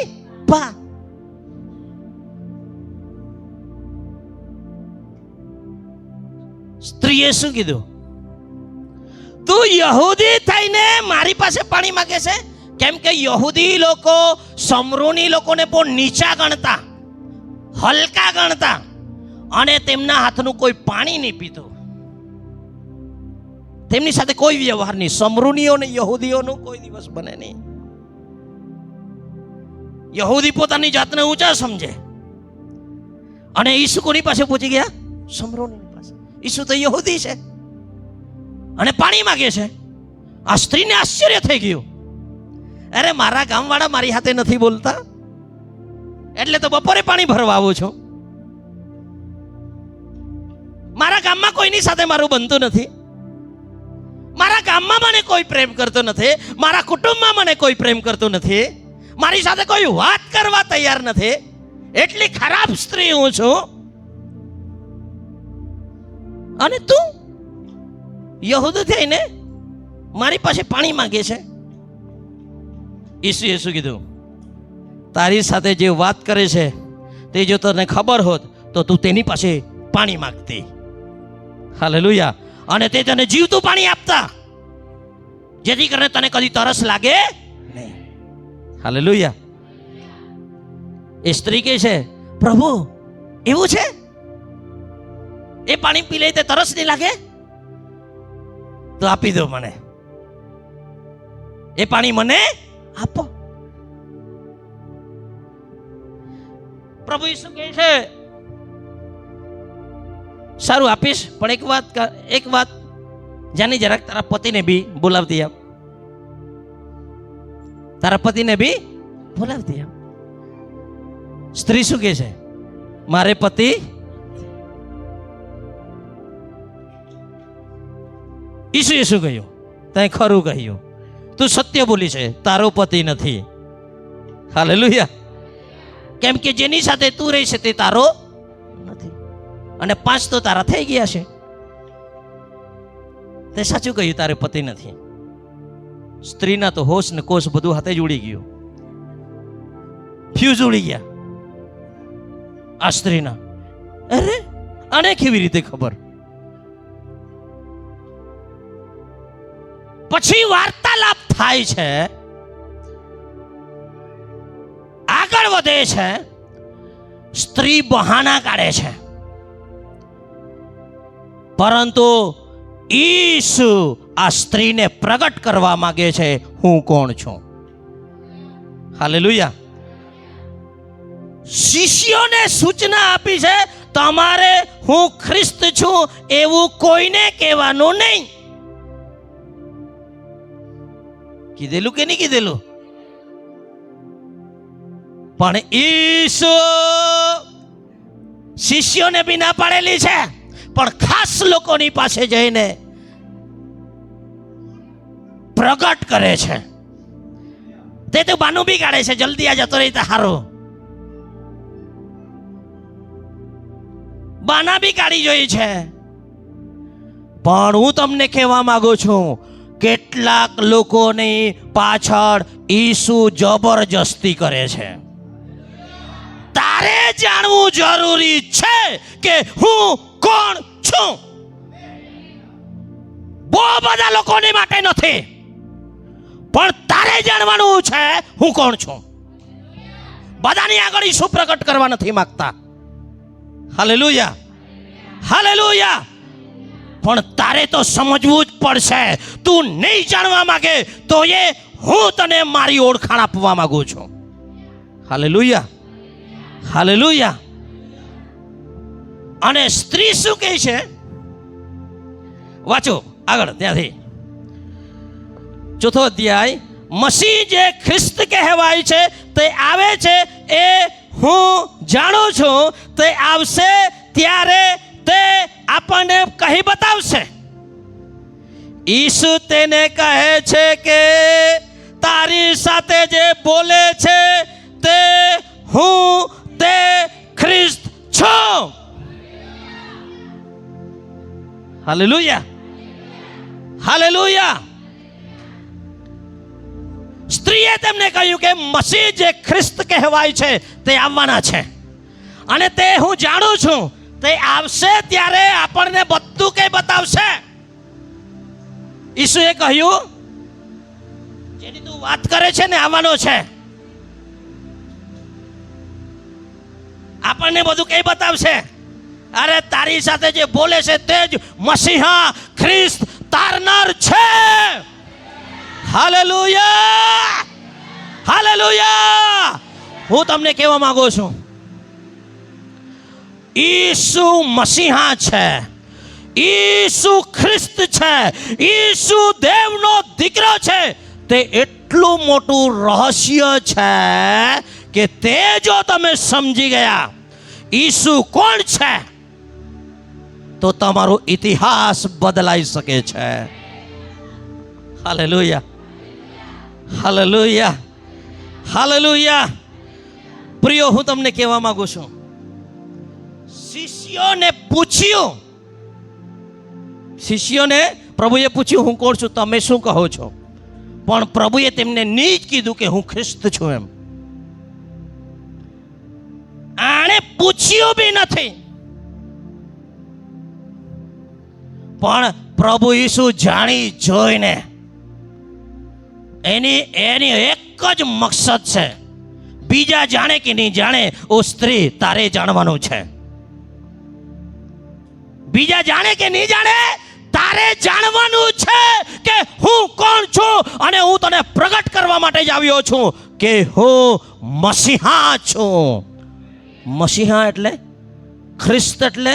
પા. સ્ત્રીએ શું કીધું? તું યહૂદી થઈને મારી પાસે પાણી માંગે છે? કેમ કે યહૂદી લોકો સમરૂની લોકોને બહુ નીચા ગણતા, હલકા ગણતા, અને તેમના હાથનું કોઈ પાણી નહીં પીતું. તેમની સાથે કોઈ વ્યવહાર નહીં. સમરૂનીઓ ને યહૂદીઓનું કોઈ દિવસ બને નહીં. યહૂદી પોતાની જાતને ઊંચા સમજે, અને ઈસુ કોની પાસે પહોંચી ગયા? સમરૂની પાસે. ઈસુ તો યહૂદી છે અને પાણી માંગે છે. આ સ્ત્રીને આશ્ચર્ય થઈ ગયું. અરે, મારા ગામવાળા મારી હાથે નથી બોલતા, એટલે તો બપોરે પાણી ભરવા આવું છું. મારા ગામમાં કોઈની સાથે મારું બનતું નથી, મારા ગામમાં મને કોઈ પ્રેમ કરતો નથી, મારા કુટુંબમાં મને કોઈ પ્રેમ કરતું નથી, મારી સાથે કોઈ વાત કરવા તૈયાર નથી. એટલી ખરાબ સ્ત્રી હું છું, અને તું યહૂદી થઈને મારી પાસે પાણી માંગે છે. ઈસુએ શું કીધું? તારી સાથે જે વાત કરે છે તે જો તને ખબર હોત તો તું તેની પાસે પાણી માંગતી. હાલેલુયા. અને તે તને જીવતું પાણી આપતા, જેથી કરીને તને કદી તરસ લાગે નહીં. હાલેલુયા. એ સ્ત્રી કહે છે, પ્રભુ એવું છે? એ પાણી પી લે તે તરસ નહીં લાગે? તો આપી દો મને, એ પાણી મને આપો. પ્રભુ ઈસુ કહે છે, સારું આપીશ, પણ એક વાત જાની, જરાક તારા પતિને બી બોલાવતી આપ. તારા પતિને બી બોલાવતી આપ. સ્ત્રી શું કહે છે? મારે પતિ. ઈસુએ શું કહ્યું? તને ખરું કહ્યું, તું સત્ય બોલી છે, તારો પતિ નથી. હાલેલુયા. કેમ કે જેની સાથે તું રહી છે તે તારો નથી, અને 5 તો તારા થઈ ગયા છે. તે સાચું કહ્યું, તારે પતિ નથી. સ્ત્રીના તો હોશ ને કોશ બધું હાથે જ ઉડી ગયું, ફ્યુઝ ઉડી ગયા આ સ્ત્રીના. અરે, આને કેવી રીતે ખબર? પછી વાર્તાલાપ થાય છે, આગળ વધે છે. સ્ત્રી બહાના કાઢે છે, પરંતુ ઈસુ આ સ્ત્રીને પ્રગટ કરવા માંગે છે, હું કોણ છું. હાલેલુયા. શિષ્યોને સૂચના આપી છે, તમારે હું ખ્રિસ્ત છું એવું કોઈને કહેવાનું નહીં. કીધેલું કે નહીં કીધેલું? પણ ઈસુ શિષ્યોને બી ના પાડેલી છે, પણ ખાસ લોકોની પાસે જઈને પ્રગટ કરે છે. તે તો બાનું બી કાઢે છે, જલ્દી આ જતો રહી તો હારો. બાના બી કાઢી જોઈ છે. પણ હું તમને કહેવા માંગુ છું, કેટલાક લોકોની પાછળ ઈસુ જબરજસ્તી કરે છે. તારે જાણવું જરૂરી છે કે હું કોણ છું. બહુ બધા લોકોની માટે નથી, પણ તારે જાણવાનું છે હું કોણ છું. બધાની આગળ ઈસુ પ્રગટ કરવા નથી માંગતા. Hallelujah, hallelujah. પણ તારે તો સમજવું જ પડશે. તું નહીં જાણવા માંગે તો એ હું તને મારી ઓળખાણ આપવા માંગુ છું. Hallelujah, hallelujah. અને સ્ત્રી શું કહે છે? વાંચો આગળ ત્યાંથી 4થો અધ્યાય. મસીહ જે ખ્રિસ્ત કહેવાય છે તે આવે છે એ હું જાણું છું. તે આવશે ત્યારે તે આપણને કહી બતાવશે. ઈસુ તેને કહે છે કે તારી સાથે જે બોલે છે તે હું તે ખ્રિસ્ત છું. Hallelujah, hallelujah. સ્ત્રીએ તેમને કહ્યું કે મસીહ જે ખ્રિસ્ત કહેવાય છે તે આવવાના છે, અને તે હું જાણું છું. તે આવશે ત્યારે આપણને બધું કંઈ બતાવશે. ઈસુએ કહ્યું, જેની તું વાત કરે છે ને આવવાનો છે, આપણને બધું કંઈ બતાવશે. અરે તારી સાથે જે બોલે છે તે જ મસીહા ખ્રિસ્ત તારનાર છે. Hallelujah, hallelujah. હું તમને કહેવા માંગુ છું, ઈસુ મસીહા છે, ઈસુ ખ્રિસ્ત છે, ઈસુ દેવનો દીકરો છે. તે એટલું મોટું રહસ્ય છે કે તે જો તમે સમજી ગયા ઈસુ કોણ છે તો તમારો ઇતિહાસ બદલાઈ શકે છે. Hallelujah, hallelujah, hallelujah. પ્રિયો, હું તમને કહેવા માંગુ છું, શિષ્યોને પ્રભુએ પૂછ્યું હું કોણ છું, તમે શું કહો છો? પણ પ્રભુએ તેમને નહીં જ કીધું કે હું ખ્રિસ્ત છું એમ. આણે પૂછ્યું બી નથી. પણ પ્રભુ ઈસુ જાણી જોઈને એની એક જ મકસદ છે. બીજા જાણે કે નહીં જાણે, ઓ સ્ત્રી તારે જાણવાનું છે. બીજા જાણે કે નહીં જાણે, તારે જાણવાનું છે કે હું કોણ છું. અને હું તને પ્રગટ કરવા માટે જ આવ્યો છું કે હું મસીહા છું. મસીહા એટલે ખ્રિસ્ત એટલે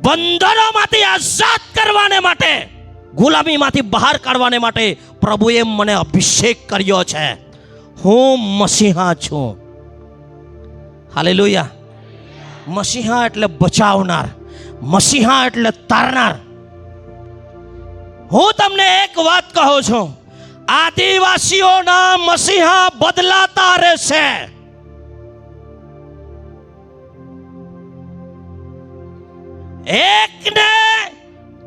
બંધનોમાંથી આઝાદ કરવાને માટે, ગુલામીમાંથી બહાર કાઢવાને માટે પ્રભુએ મને અભિષેક કર્યો છે. હું મસીહા છું. હાલેલુયા. મસીહા એટલે બચાવનાર, મસીહા એટલે તારનાર. હું તમને એક વાત કહું છું, આદિવાસીઓના મસીહા બદલાતા રહેશે. એકને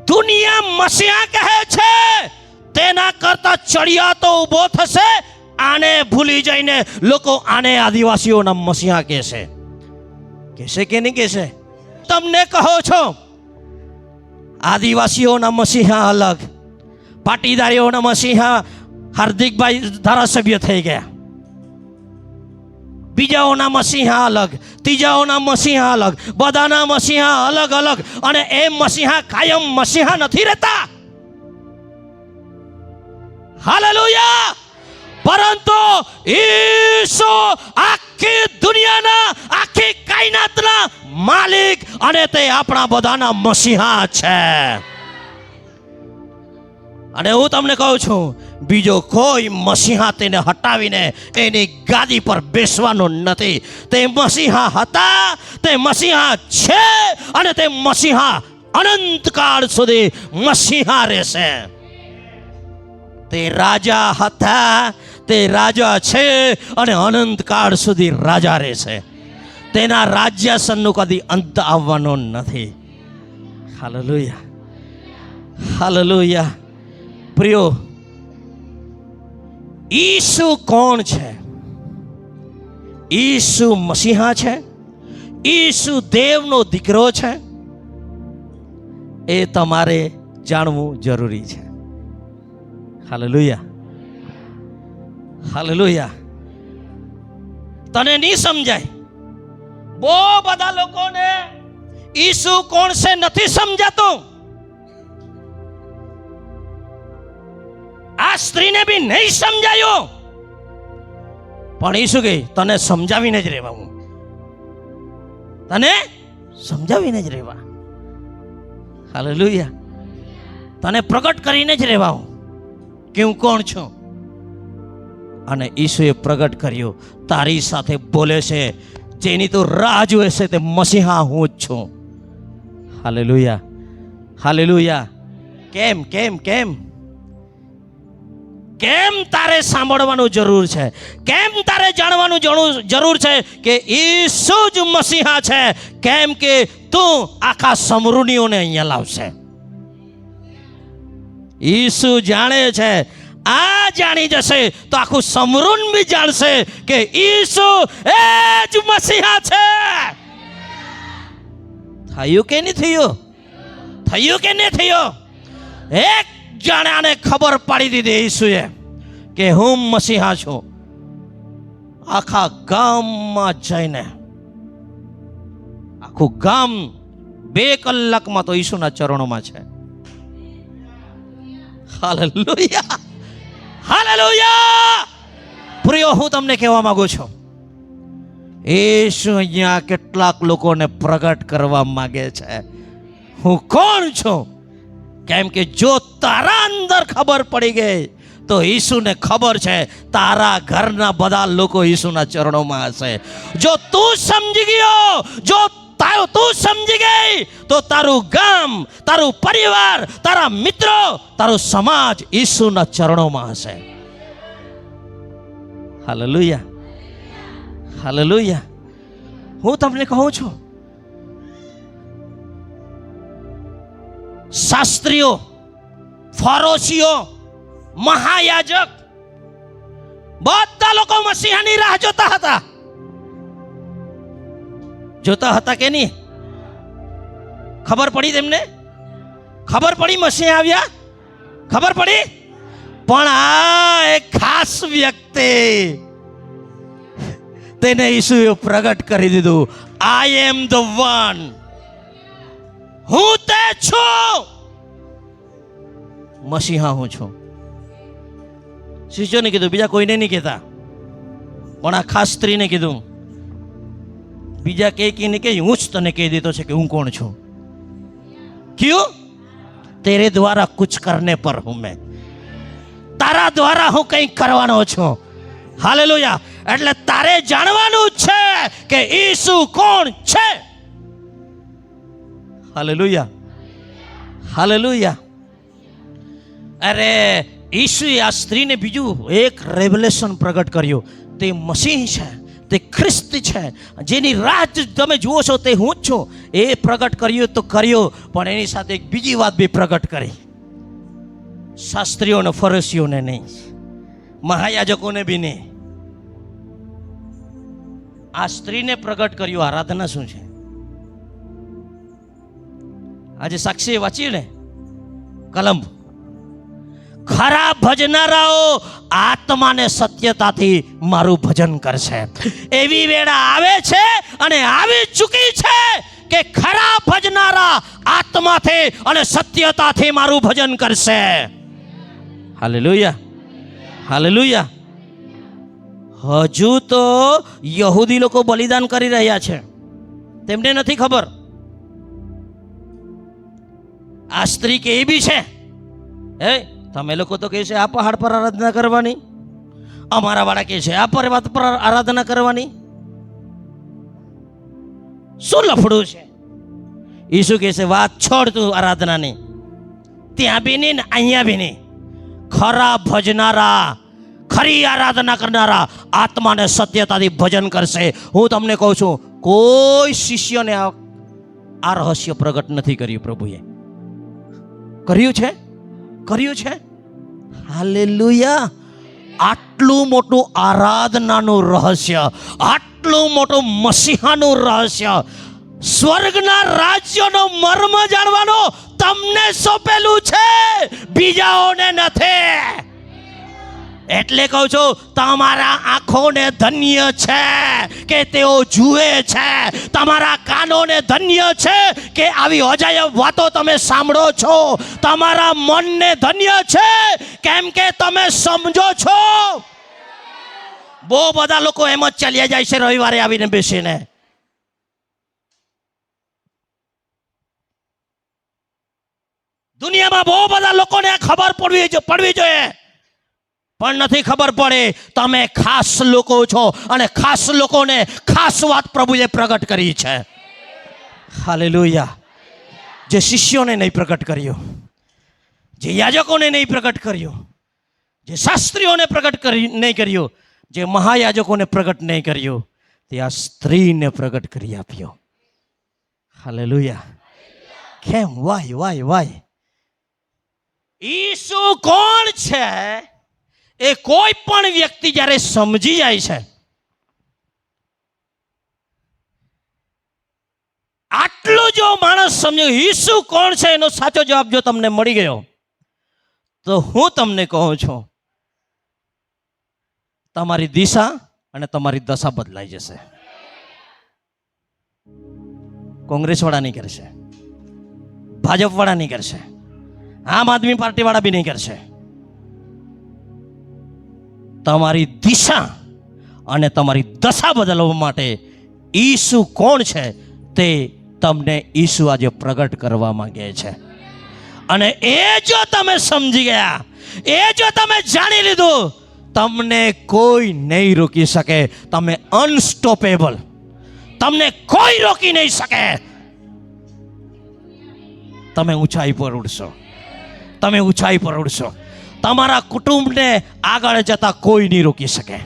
દુનિયા મસીહા કહે છે, તેના કરતા ચડિયાતો ઊભો થશે. આને ભૂલી જઈને લોકો આને આદિવાસીઓના મસીહા કહેશે. કહેશે કે નહીં કહેશે? તમને કહો છો, આદિવાસીઓના મસીહા અલગ, પાટીદારીઓના મસીહા હાર્દિકભાઈ ધારાસભ્ય થઈ ગયા. બીજાઓના મસીહા અલગ, ત્રીજાઓના મસીહા અલગ, બધાના મસીહા અલગ અલગ. અને એ મસીહા કાયમ મસીહા નથી રહેતા. હાલેલુયા. પરંતુ ઈસુ આખી દુનિયાના, આખી કાયનાતના માલિક, અને તે આપણા બધાના મસીહા છે. અને હું તમને કહું છું, બીજો કોઈ મસીહા તેને હટાવીને એની ગાદી પર બેસવાનો નથી. તે મસીહા હતા, તે મસીહા છે, અને તે મસીહા અનંતકાળ સુધી મસીહા રહેશે. તે રાજા હતા, તે રાજા છે અને અનંતકાળ સુધી રાજા રહેશે. તેના રાજ્યાસનનું કદી અંત આવવાનો નથી. Hallelujah, hallelujah. પ્રિયો, ઈસુ કોણ છે? ઈસુ મસીહા છે. ઈસુ દેવનો દીકરો છે. એ તમારે જાણવું જરૂરી છે. Hallelujah, hallelujah. તને નહીં સમજાય. બહુ બધા લોકોને ઈસુ કોણ છે નથી સમજાતું. આ સ્ત્રીને બી નહીં સમજાયો, પણ ઈસુ કહે તને સમજાવીને જ રહેવા, હું તને સમજાવીને જ રહેવા. હાલેલુયા. તને પ્રગટ કરીને જ રહેવા હું કે હું કોણ છું. અને ઈસુએ પ્રગટ કર્યો, તારી સાથે બોલે છે. જેની તો રાહ જોવે છે તે મસીહા હું જ છું. Hallelujah, hallelujah. કેમ કેમ કેમ કેમ તારે સાંભળવાનું જરૂર છે? કેમ તારે જાણવાનું જરૂર છે કે ઈસુ જ મસીહા છે? કેમ કે તું આખા સમૃદ્ધિઓને અહીંયા લાવશે. ઈસુ જાણે છે, આ જાણી જશે તો આખું સમૃદ્ધ બી જાણશે કે ઈસુ એ જ મસીહા છે. થયું કે નહીં થયું? થયું કે નહીં થયું? એક જણાને ખબર પાડી દીધી ઈસુએ કે હું મસીહા છું. આખા ગામમાં જઈને, આખું ગામ 2 કલાકમાં તો ઈસુના ચરણોમાં છે. Hallelujah, hallelujah. પ્રિયો, હું તમને કહેવા માંગુ છું, ઈસુ અહીંયા કેટલાક લોકોને પ્રગટ કરવા માંગે છે હું કોણ છું. કેમ કે જો તારા અંદર ખબર પડી ગઈ તો ઈસુને ખબર છે તારા ઘરના બધા લોકો ઈસુના ચરણોમાં હશે. જો તું સમજી ગયો, જો તું સમજી ગઈ તો તારું ગામ, તારું પરિવાર, તારા મિત્રો, તારો સમાજ ઈસુના ચરણોમાં હશે. Hallelujah, hallelujah. હું તમને કહું છું, શાસ્ત્રીઓ, ફરોશીઓ, મહાયાજક બધા લોકો મસીહાની રાહ જોતા હતા. જોતા હતા કે નહીં? ખબર પડી તેમને? ખબર પડી મસીહ આવ્યા? ખબર પડી? પણ આ એક ખાસ વ્યક્તિ, તેને ઈસુએ પ્રગટ કરી દીધું. આઈ એમ ધ વન, હું તે છું. મસીહા હું છું. શિષ્યોને કીધું, બીજા કોઈને નહીં કહેતા, પણ આ ખાસ સ્ત્રીને કીધું. બીજા કહીને કે હું જ તને કહી દીધો છે કે હું કોણ છું. ક્યું? તેરે દ્વારા કુછ કરને પર હું મેં, તારા દ્વારા હું કંઈક કરવાનો છું. હાલેલુયા. એટલે તારે જાણવાનું છે કે ઈસુ કોણ છે. Hallelujah, hallelujah. અરે ઈસુએ આ સ્ત્રીને બીજું એક રેવલેશન પ્રગટ કર્યું. તે મસીહ છે, તે ખ્રિસ્ત છે, જેની રાહ તમે જુઓ છો તે હું જ છું. એ પ્રગટ કર્યું તો કર્યો, પણ એની સાથે એક બીજી વાત બી પ્રગટ કરી. શાસ્ત્રીઓને, ફરીસીઓને નહીં, મહાયાજકોને બી નહીં. આ સ્ત્રીને પ્રગટ કર્યું. આરાધના શું છે? આજે સાક્ષીએ વાંચ્યું ને કલમ, ખરા ભજનારાઓ આત્માને સત્યતાથી મારું ભજન કરશે. એવી વેળા આવે છે અને આવી ચૂકી છે કે ખરા ભજનારા આત્માથી અને સત્યતાથી મારું ભજન કરશે. Hallelujah, hallelujah. હજુ તો યહૂદી લોકો બલિદાન કરી રહ્યા છે, તેમને નથી ખબર. આ સ્ત્રી કે એ બી છે, તમે લોકો તો કહે છે આ પહાડ પર આરાધના કરવાની, અમારા વાળા કહે છે આ પર્વત પર આરાધના કરવાની. શું લફડું છે? ઈસુ કહે છે વાત છોડ તું આરાધનાની, ત્યાં બી નહીં ને અહીંયા બી નહીં. ખરા ભજનારા, ખરી આરાધના કરનારા આત્માને સત્યતાથી ભજન કરશે. હું તમને કહું છું, કોઈ શિષ્યને આ રહસ્ય પ્રગટ નથી કર્યું. પ્રભુએ કર્યું છે, કર્યું છે. હાલેલુયા. આટલું મોટું આરાધનાનું રહસ્ય, આટલું મોટું મસીહાનું રહસ્ય, સ્વર્ગના રાજ્યનો મર્મ જાણવાનો તમને સોંપેલું છે, બીજાઓને નથી. એટલે કહું છું, તમારા આંખોને ધન્ય છે કે તેઓ જુએ છે, તમારા કાનોને ધન્ય છે કે આવી અજાયબ વાતો તમે સાંભળો છો, તમારા મનને ધન્ય છે કેમ કે તમે સમજો છો. બહુ બધા લોકો એમ જ ચાલ્યા જાય છે રવિવારે આવીને બેસીને. દુનિયામાં બહુ બધા લોકોને આ ખબર પડવી જોઈએ, પણ નથી ખબર પડે. તમે ખાસ લોકો છો અને ખાસ લોકોને ખાસ વાત પ્રભુએ પ્રગટ કરી છે. હાલેલુયા. જે શિષ્યોને નહીં પ્રગટ કર્યો, જે યાજકોને નહીં પ્રગટ કર્યો, જે શાસ્ત્રીઓને પ્રગટ નહીં કર્યો, જે મહાયાજકોને પ્રગટ નહીં કર્યો, તે આ સ્ત્રીને પ્રગટ કરી આપ્યો. હાલેલુયા. કેમ? વાય. ઈસુ કોણ છે એ કોઈ પણ વ્યક્તિ જ્યારે સમજી જાય છે, આટલું જો માણસ સમજે ઈસુ કોણ છે એનો સાચો જવાબ જો તમને મળી ગયો, તો હું તમને કહું છું, તમારી દિશા અને તમારી દશા બદલાઈ જશે. કોંગ્રેસ વાળા નહીં કરશે, ભાજપ વાળા નહીં કરશે, આમ આદમી પાર્ટી વાળા બી નહીં કરશે. તમારી દિશા અને તમારી દશા બદલવા માટે ઈસુ કોણ છે તે તમને ઈસુ આજે પ્રગટ કરવા માંગે છે. અને એ જો તમે સમજી ગયા, એ જો તમે જાણી લીધું, તમને કોઈ નહીં રોકી શકે. તમે અનસ્ટોપેબલ, તમને કોઈ રોકી નહીં શકે. તમે ઊંચાઈ પર ઉડશો, તમે ઊંચાઈ પર ઉડશો. તમારા કુટુંબને આગળ જતા કોઈ નહીં રોકી શકે,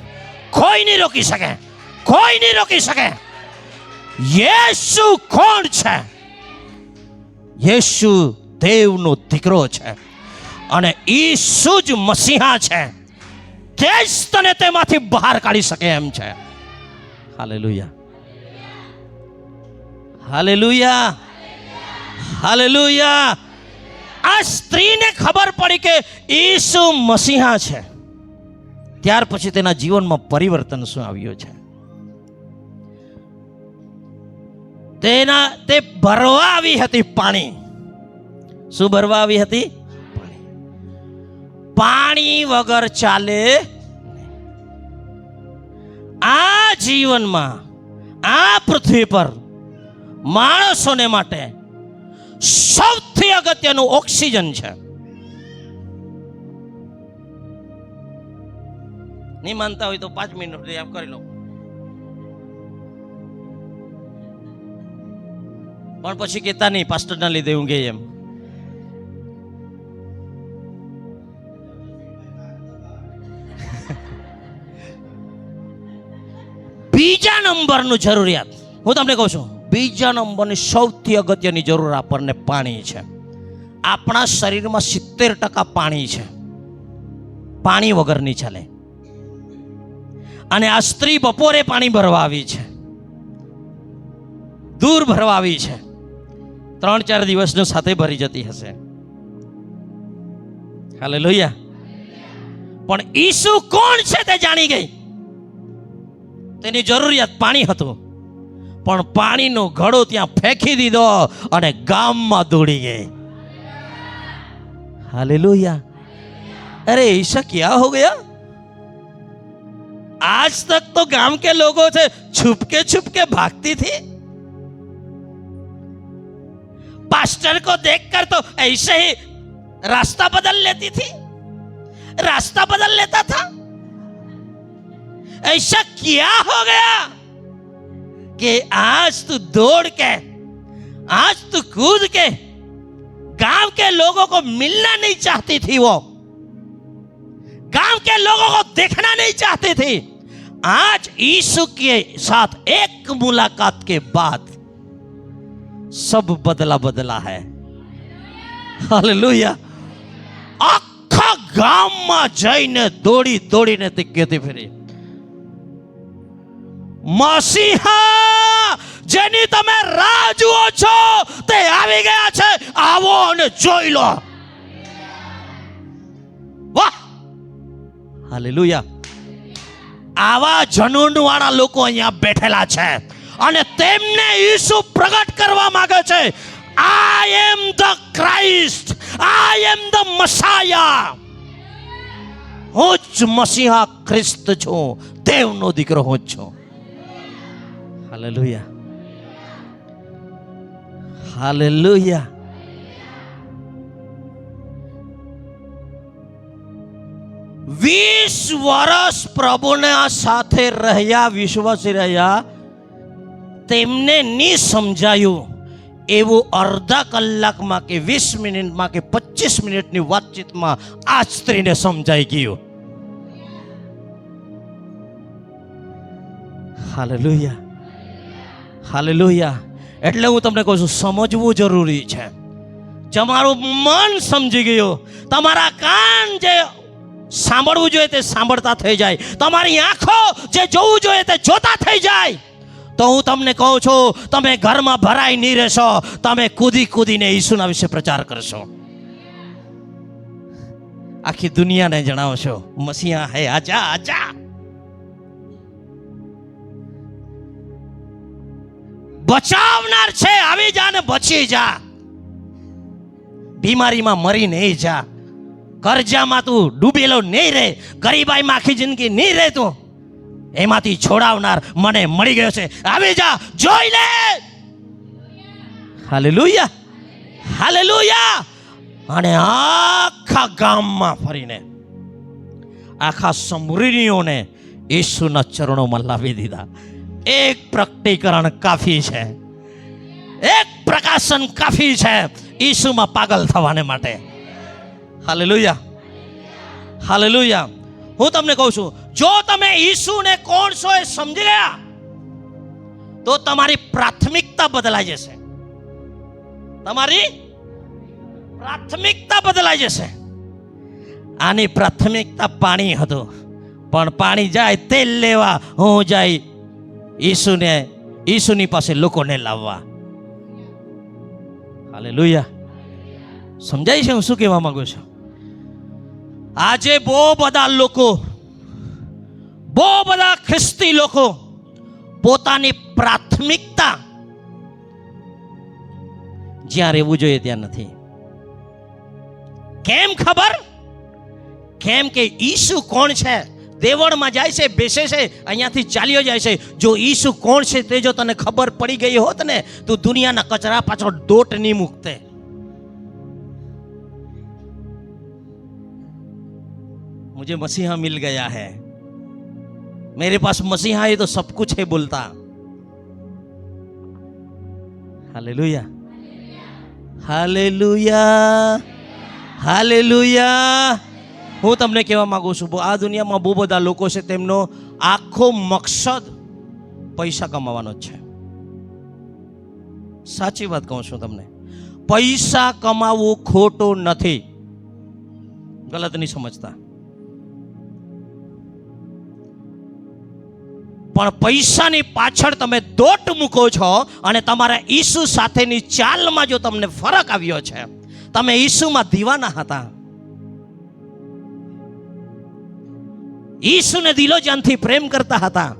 કોઈ નહીં રોકી શકે, કોઈ નહીં રોકી શકે. યેસુ કોણ છે? યેસુ દેવનો દીકરો છે અને ઈસુ જ મસીહા છે. તે જ તને તેમાંથી બહાર કાઢી શકે એમ છે. Hallelujah, hallelujah, hallelujah. આ સ્ત્રીને ખબર પડી કે ઈસુ મસીહા છે, ત્યાર પછી તેના જીવનમાં પરિવર્તન શું આવ્યું છે? તે ભરવા આવી હતી પાણી. શું ભરવા આવી હતી? પાણી વગર ચાલે. આ જીવનમાં, આ પૃથ્વી પર માણસોને માટે સૌથી અગત્યનું ઓક્સિજન છે. નહીં માનતા હોય તો 5 મિનિટ એમ કરી લો. પણ પછી કહેતા નહીં પાસ્ટરના લીધે ઊંઘે એમ. બીજા નંબરનું જરૂરિયાત હું તમને કહું છું, બીજા નંબરની સૌથી અગત્યની જરૂર આપણને પાણી છે. આપણા શરીરમાં 70% પાણી છે, પાણી વગર નહીં ચાલે. અને આ સ્ત્રી બપોરે પાણી ભરવા આવી છે, દૂર ભરવા આવી છે, 3-4 દિવસનું સાથે ભરી જતી હશે. હાલેલુયા. પણ ઈસુ કોણ છે તે જાણી ગઈ. તેની જરૂરિયાત પાણી હતું, પણ પાણીનો ઘડો ત્યાં ફેંકી દીધો અને ગામમાં દોડી ગઈ. हालेलुया. अरे ऐसा क्या हो गया? आज तक तो गांव के लोगों से छुप के भागती थी, पास्टर को देखकर तो ऐसे ही रास्ता बदल लेती थी, रास्ता बदल लेता था. ऐसा क्या हो गया कि आज तू दौड़ के आज तू कूद के गांव के लोगों को मिलना नहीं चाहती थी, वो गांव के लोगों को देखना नहीं चाहती थी। आज यीशु के साथ एक मुलाकात के बाद सब बदला बदला है। हालेलुया। આખા ગામમાં જઈને દોડી દોડીને તે કહેતી ફરી, મસીહા જેની તમે રાહ જુઓ છો તે આવી ગયા છે, આવો અને જોઈ લો. વાહ, હાલેલુયા. આવા જનૂનવાળા લોકો અહીંયા બેઠેલા છે અને તેમને ઈસુ પ્રગટ કરવા માંગે છે. I am the Christ, I am the Messiah. હું જ મસીહા ખ્રિસ્ત છું, દેવનો દીકરો હું જ છું. Hallelujah, hallelujah. વીસ વર્ષ પ્રભુના સાથે રહ્યા, વિશ્વાસી રહ્યા, તેમને નહીં સમજાયું એવું અડધા કલાકમાં કે 20 મિનિટમાં કે 25 મિનિટની વાતચીતમાં આ સ્ત્રીને સમજાઈ ગયું. Hallelujah, hallelujah. એટલે હું તમને કહું છું, સમજવું જરૂરી છે. તમારું મન સમજી ગયું, તમારા કાન જે સાંભળવું જોઈએ તે સાંભળતા થઈ જાય, તમારી આંખો જે જોવું જોઈએ તે જોતા થઈ જાય, તો હું તમને કહું છું, તમે ઘરમાં ભરાઈ નહીં રહેશો, તમે કૂદી કૂદીને ઈસુના વિશે પ્રચાર કરશો. આખી દુનિયાને જણાવશો, મસીહા હે, આજા આજા. બચાવનાર છે, આવી જા ને બચી જા. બીમારીમાં મરી નહીં જા, કરજામાં તું ડૂબેલો નહીં રહે, ગરીબાઈમાં આખી જિંદગી નહીં રહે, તું એમાંથી છોડાવનાર મને મળી ગયો છે, આવી જા, જોઈ લે. Hallelujah, hallelujah. અને આખા ગામમાં ફરીને આખા સમૃદ્ધિઓને ઈસુના ચરણોમાં લાવી દીધા. એક પ્રકટીકરણ કાફી છે, એક પ્રકાશન કાફી છે ઈસુમાં પાગલ થવાને માટે. Hallelujah, hallelujah. હું તમને કહું છું, જો તમે ઈસુને કોણ છો એ સમજી ગયા તો તમારી પ્રાથમિકતા બદલાઈ જશે. તમારી પ્રાથમિકતા બદલાઈ જશે. આની પ્રાથમિકતા પાણી હતું, પણ પાણી જાય તેલ લેવા, હું જાય ઈસુની પાસે લોકોને લાવવા. હાલેલુયા. સમજાય છે હું શું કહેવા માંગુ છું? આજે બહુ બધા લોકો, બહુ બધા ખ્રિસ્તી લોકો પોતાની પ્રાથમિકતા જ્યાં રહેવું જોઈએ ત્યાં નથી. કેમ ખબર? કેમ કે ઈસુ કોણ છે, દેવળમાં જાય છે, બેસે છે, અહીંયાથી ચાલ્યો જાય છે. જો ઈસુ કોણ છે તે જો તને ખબર પડી ગઈ હોત ને, તું દુનિયાના કચરા પાછળ દોટ નહીં મૂકતે. मुझे मसीहा मिल गया है, मेरे पास मसीहा है तो सब कुछ है बोलता. Hallelujah, hallelujah, hallelujah. હું તમને કહેવા માંગુ છું, આ દુનિયામાં બહુ બધા લોકો છે, તેમનો આખો મકસદ પૈસા કમાવાનો જ છે. સાચી વાત કહું છું તમને, પૈસા કમાવવું ખોટું નથી, ગલત નહીં સમજતા. પણ પૈસાની પાછળ તમે દોટ મૂકો છો અને તમારા ઈસુ સાથેની ચાલમાં જો તમને ફરક આવ્યો છે, તમે ઈસુમાં દીવાના હતા, ઈસુને દિલો જાનથી પ્રેમ કરતા હતા,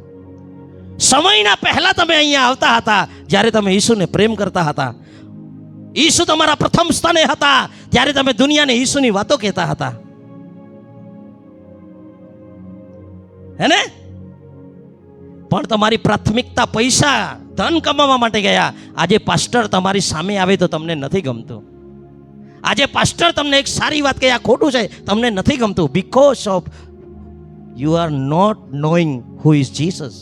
સમયના પહેલા તમે અહીંયા આવતા હતા જ્યારે તમે ઈસુને પ્રેમ કરતા હતા, ઈસુ તમારા પ્રથમ સ્થાને હતા ત્યારે તમે દુનિયાને ઈસુની વાતો કહેતા હતા, હે ને? પણ તમારી પ્રાથમિકતા પૈસા, ધન કમાવા માટે ગયા. આજે પાસ્ટર તમારી સામે આવે તો તમને નથી ગમતું. આજે પાસ્ટર તમને એક સારી વાત કહે, આ ખોટું છે, તમને નથી ગમતું. Because of you are not knowing who is Jesus.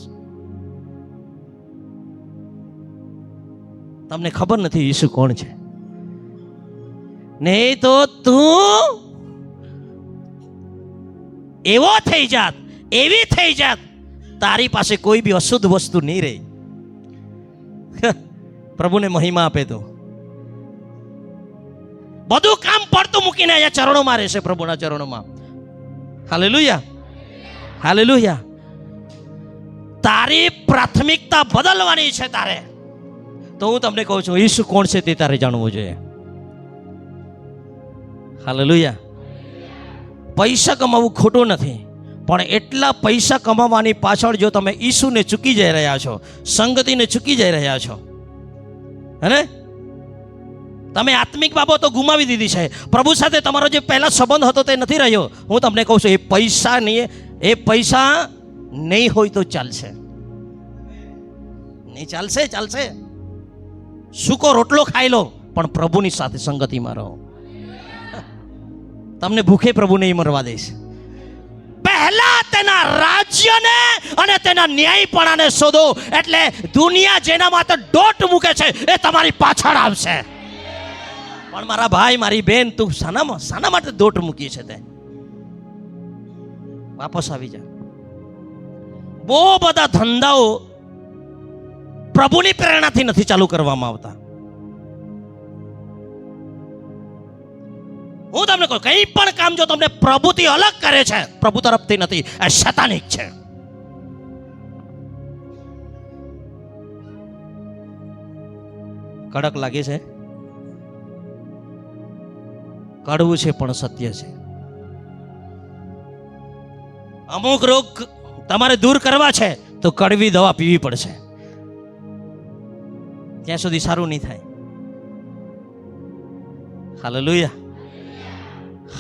તમને ખબર નથી ઈસુ કોણ છે. નહીં તો તું એવો થઈ જાત, એવી થઈ જાત, તારી પાસે કોઈ બી અશુદ્ધ વસ્તુ નહીં રહી. પ્રભુને મહિમા આપે તો બધું કામ પડતું મૂકીને અહીંયા ચરણોમાં રહેશે, પ્રભુના ચરણોમાં. Hallelujah, hallelujah. તારી પ્રાથમિકતા બદલવાની છે તારે. તો હું તમને કહું છું, ઈસુ કોણ છે તે તારે જાણવું જોઈએ. હાલેલુયા. પૈસા કમાવવું ખોટું નથી, પણ એટલા પૈસા કમાવાની પાછળ જો તમે ઈસુને ચૂકી જઈ રહ્યા છો, સંગતિને ચૂકી જઈ રહ્યા છો, હે, તમે આત્મિક બાબતો ગુમાવી દીધી છે, પ્રભુ સાથે તમારો જે પહેલા સંબંધ હતો તે નથી રહ્યો. હું તમને કહું છું, એ પૈસા નહીં હોય તો ચાલશે. નહીં ચાલશે, ચાલશે. સૂકો રોટલો ખાઈ લો, પણ પ્રભુની સાથે સંગતિમાં રહો. તમને ભૂખે પ્રભુ નહીં મરવા દઈશ. પહેલા તેના રાજ્યને અને તેના ન્યાયપણાને શોધો, એટલે દુનિયા જેના માટે દોટ મૂકે છે એ તમારી પાછળ આવશે. પણ મારા ભાઈ, મારી બેન, તું શાના માટે દોટ મૂકી છે? તે વાપસ આવી જા. બહુ બધા ધંધાઓ પ્રભુની પ્રેરણાથી નથી ચાલુ કરવામાં આવતા. હું તમને કહું, કંઈ પણ કામ જો તમને પ્રભુથી અલગ કરે છે, પ્રભુ તરફથી નથી, એ શૈતાનિક છે. કડક લાગે છે, કડવું છે પણ સત્ય છે. અમુક રોગ તમારે દૂર કરવા છે તો કડવી દવા પીવી પડશે, ત્યાં સુધી સારું નહીં થાય. Hallelujah,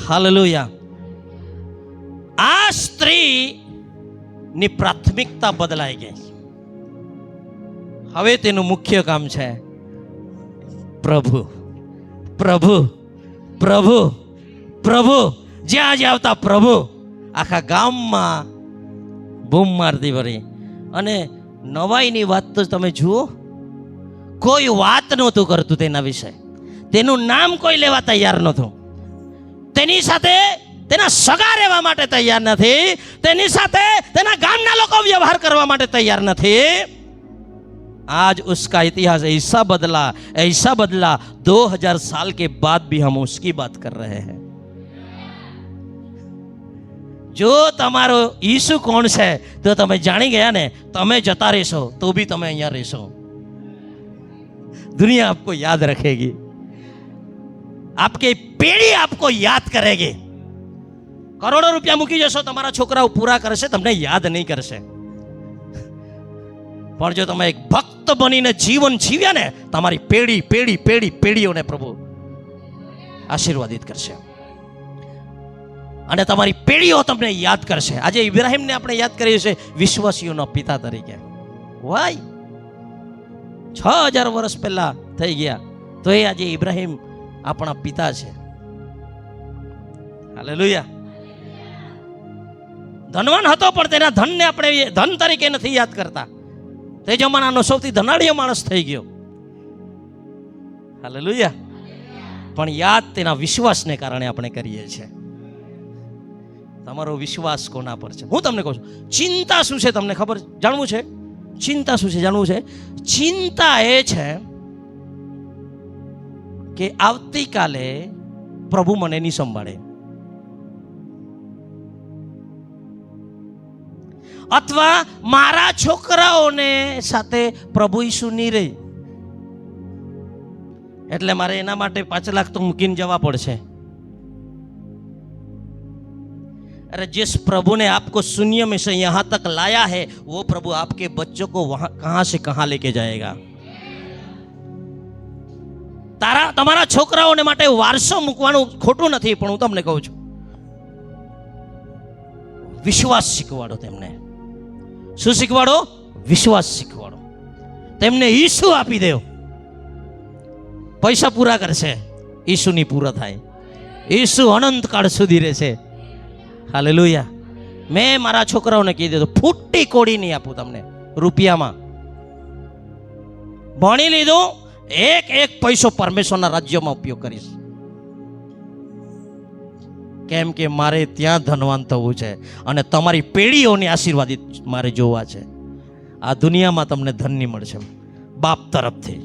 hallelujah. આ સ્ત્રીની પ્રાથમિકતા બદલાઈ ગઈ. હવે તેનું મુખ્ય કામ છે પ્રભુ, પ્રભુ, પ્રભુ, પ્રભુ. જ્યાં જ્યાં આવતા પ્રભુ, આખા ગામમાં બૂમ મારતી વળી. અને નવાઈની વાત તો તમે જુઓ, કોઈ વાત નહોતું કરતું તેના વિશે, તેનું નામ કોઈ લેવા તૈયાર નહોતું, તેની સાથે તેના સગા રહેવા માટે તૈયાર નથી, તેની સાથે તેના ગામના લોકો વ્યવહાર કરવા માટે તૈયાર નથી. आज उसका इतिहास ऐसा बदला 2000 साल के बाद भी हम उसकी बात कर रहे हैं. જો તમારો ઈસુ કોણ છે તો તમે જાણી ગયા ને, તમે જતા રહેશો તો બી તમે અહીંયા રહેશો. दुनिया आपको याद रखेगी, आपकी पीढ़ी आपको याद करेगी. કરોડો રૂપિયા મૂકી જશો, તમારા છોકરાઓ પૂરા કરશે, તમને યાદ નહીં કરશે. પણ જો તમે એક ભક્ત બનીને જીવન જીવ્યા ને, તમારી પેઢી પેઢી પેઢી પેઢીઓને પ્રભુ આશીર્વાદિત કરશે અને તમારી પેઢીઓ તમને યાદ કરશે. આજે ઇબ્રાહીમને આપણે યાદ કરીએ છીએ વિશ્વાસીઓના પિતા તરીકે. વાય 6000 વર્ષ પહેલા થઈ ગયા તો એ આજે ઇબ્રાહીમ આપણા પિતા છે. હાલેલુયા. ધનવાન હતો પણ તેના ધનને આપણે ધન તરીકે નથી યાદ કરતા. તે જમાનાનો સૌથી ધનાઢ્ય માણસ થઈ ગયો. હાલેલુયા. પણ યાદ તેના વિશ્વાસને કારણે આપણે કરીએ છીએ. તમારો વિશ્વાસ કોના પર છે? હું તમને કહું છું, ચિંતા શું છે તમને ખબર જાણવું છે? ચિંતા શું છે જાણવું છે? ચિંતા એ છે કે આવતીકાલે પ્રભુ મને નહીં સંભાળે, અથવા મારા છોકરાઓને સાથે પ્રભુ ઈસુ નહીં રહે, એટલે મારે એના માટે 5 લાખ તો મૂકીને જવા પડશે. अरे जिस प्रभु ने आपको शून्य में से यहाँ तक लाया है, वो प्रभु आपके बच्चों को वहां कहां से कहां लेके जाएगा. તમારા છોકરાઓને માટે વારસો મૂકવાનું ખોટું નથી, પણ હું તમને કહું છું, વિશ્વાસ શીખવાડો તેમને. શું શીખવાડો? વિશ્વાસ શીખવાડો. તેમને ઈસુ આપી દો. પૈસા પૂરા કરશે, ઈસુની પૂરા થાય. ઈસુ અનંત કાળ સુધી રહેશે. હાલેલુયા. મેં મારા છોકરાઓને કહી દીધું, ફૂટી કોડી નહીં આપું તમને રૂપિયામાં. ભણી લીધું એક એક પૈસો પરમેશ્વરના રાજ્યમાં ઉપયોગ કરીશ. કેમ કે મારે ત્યાં ધનવાન થવું છે અને તમારી પેઢીઓની આશીર્વાદિત મારે જોવા છે. આ દુનિયામાં તમને ધન નહીં મળશે બાપ તરફથી.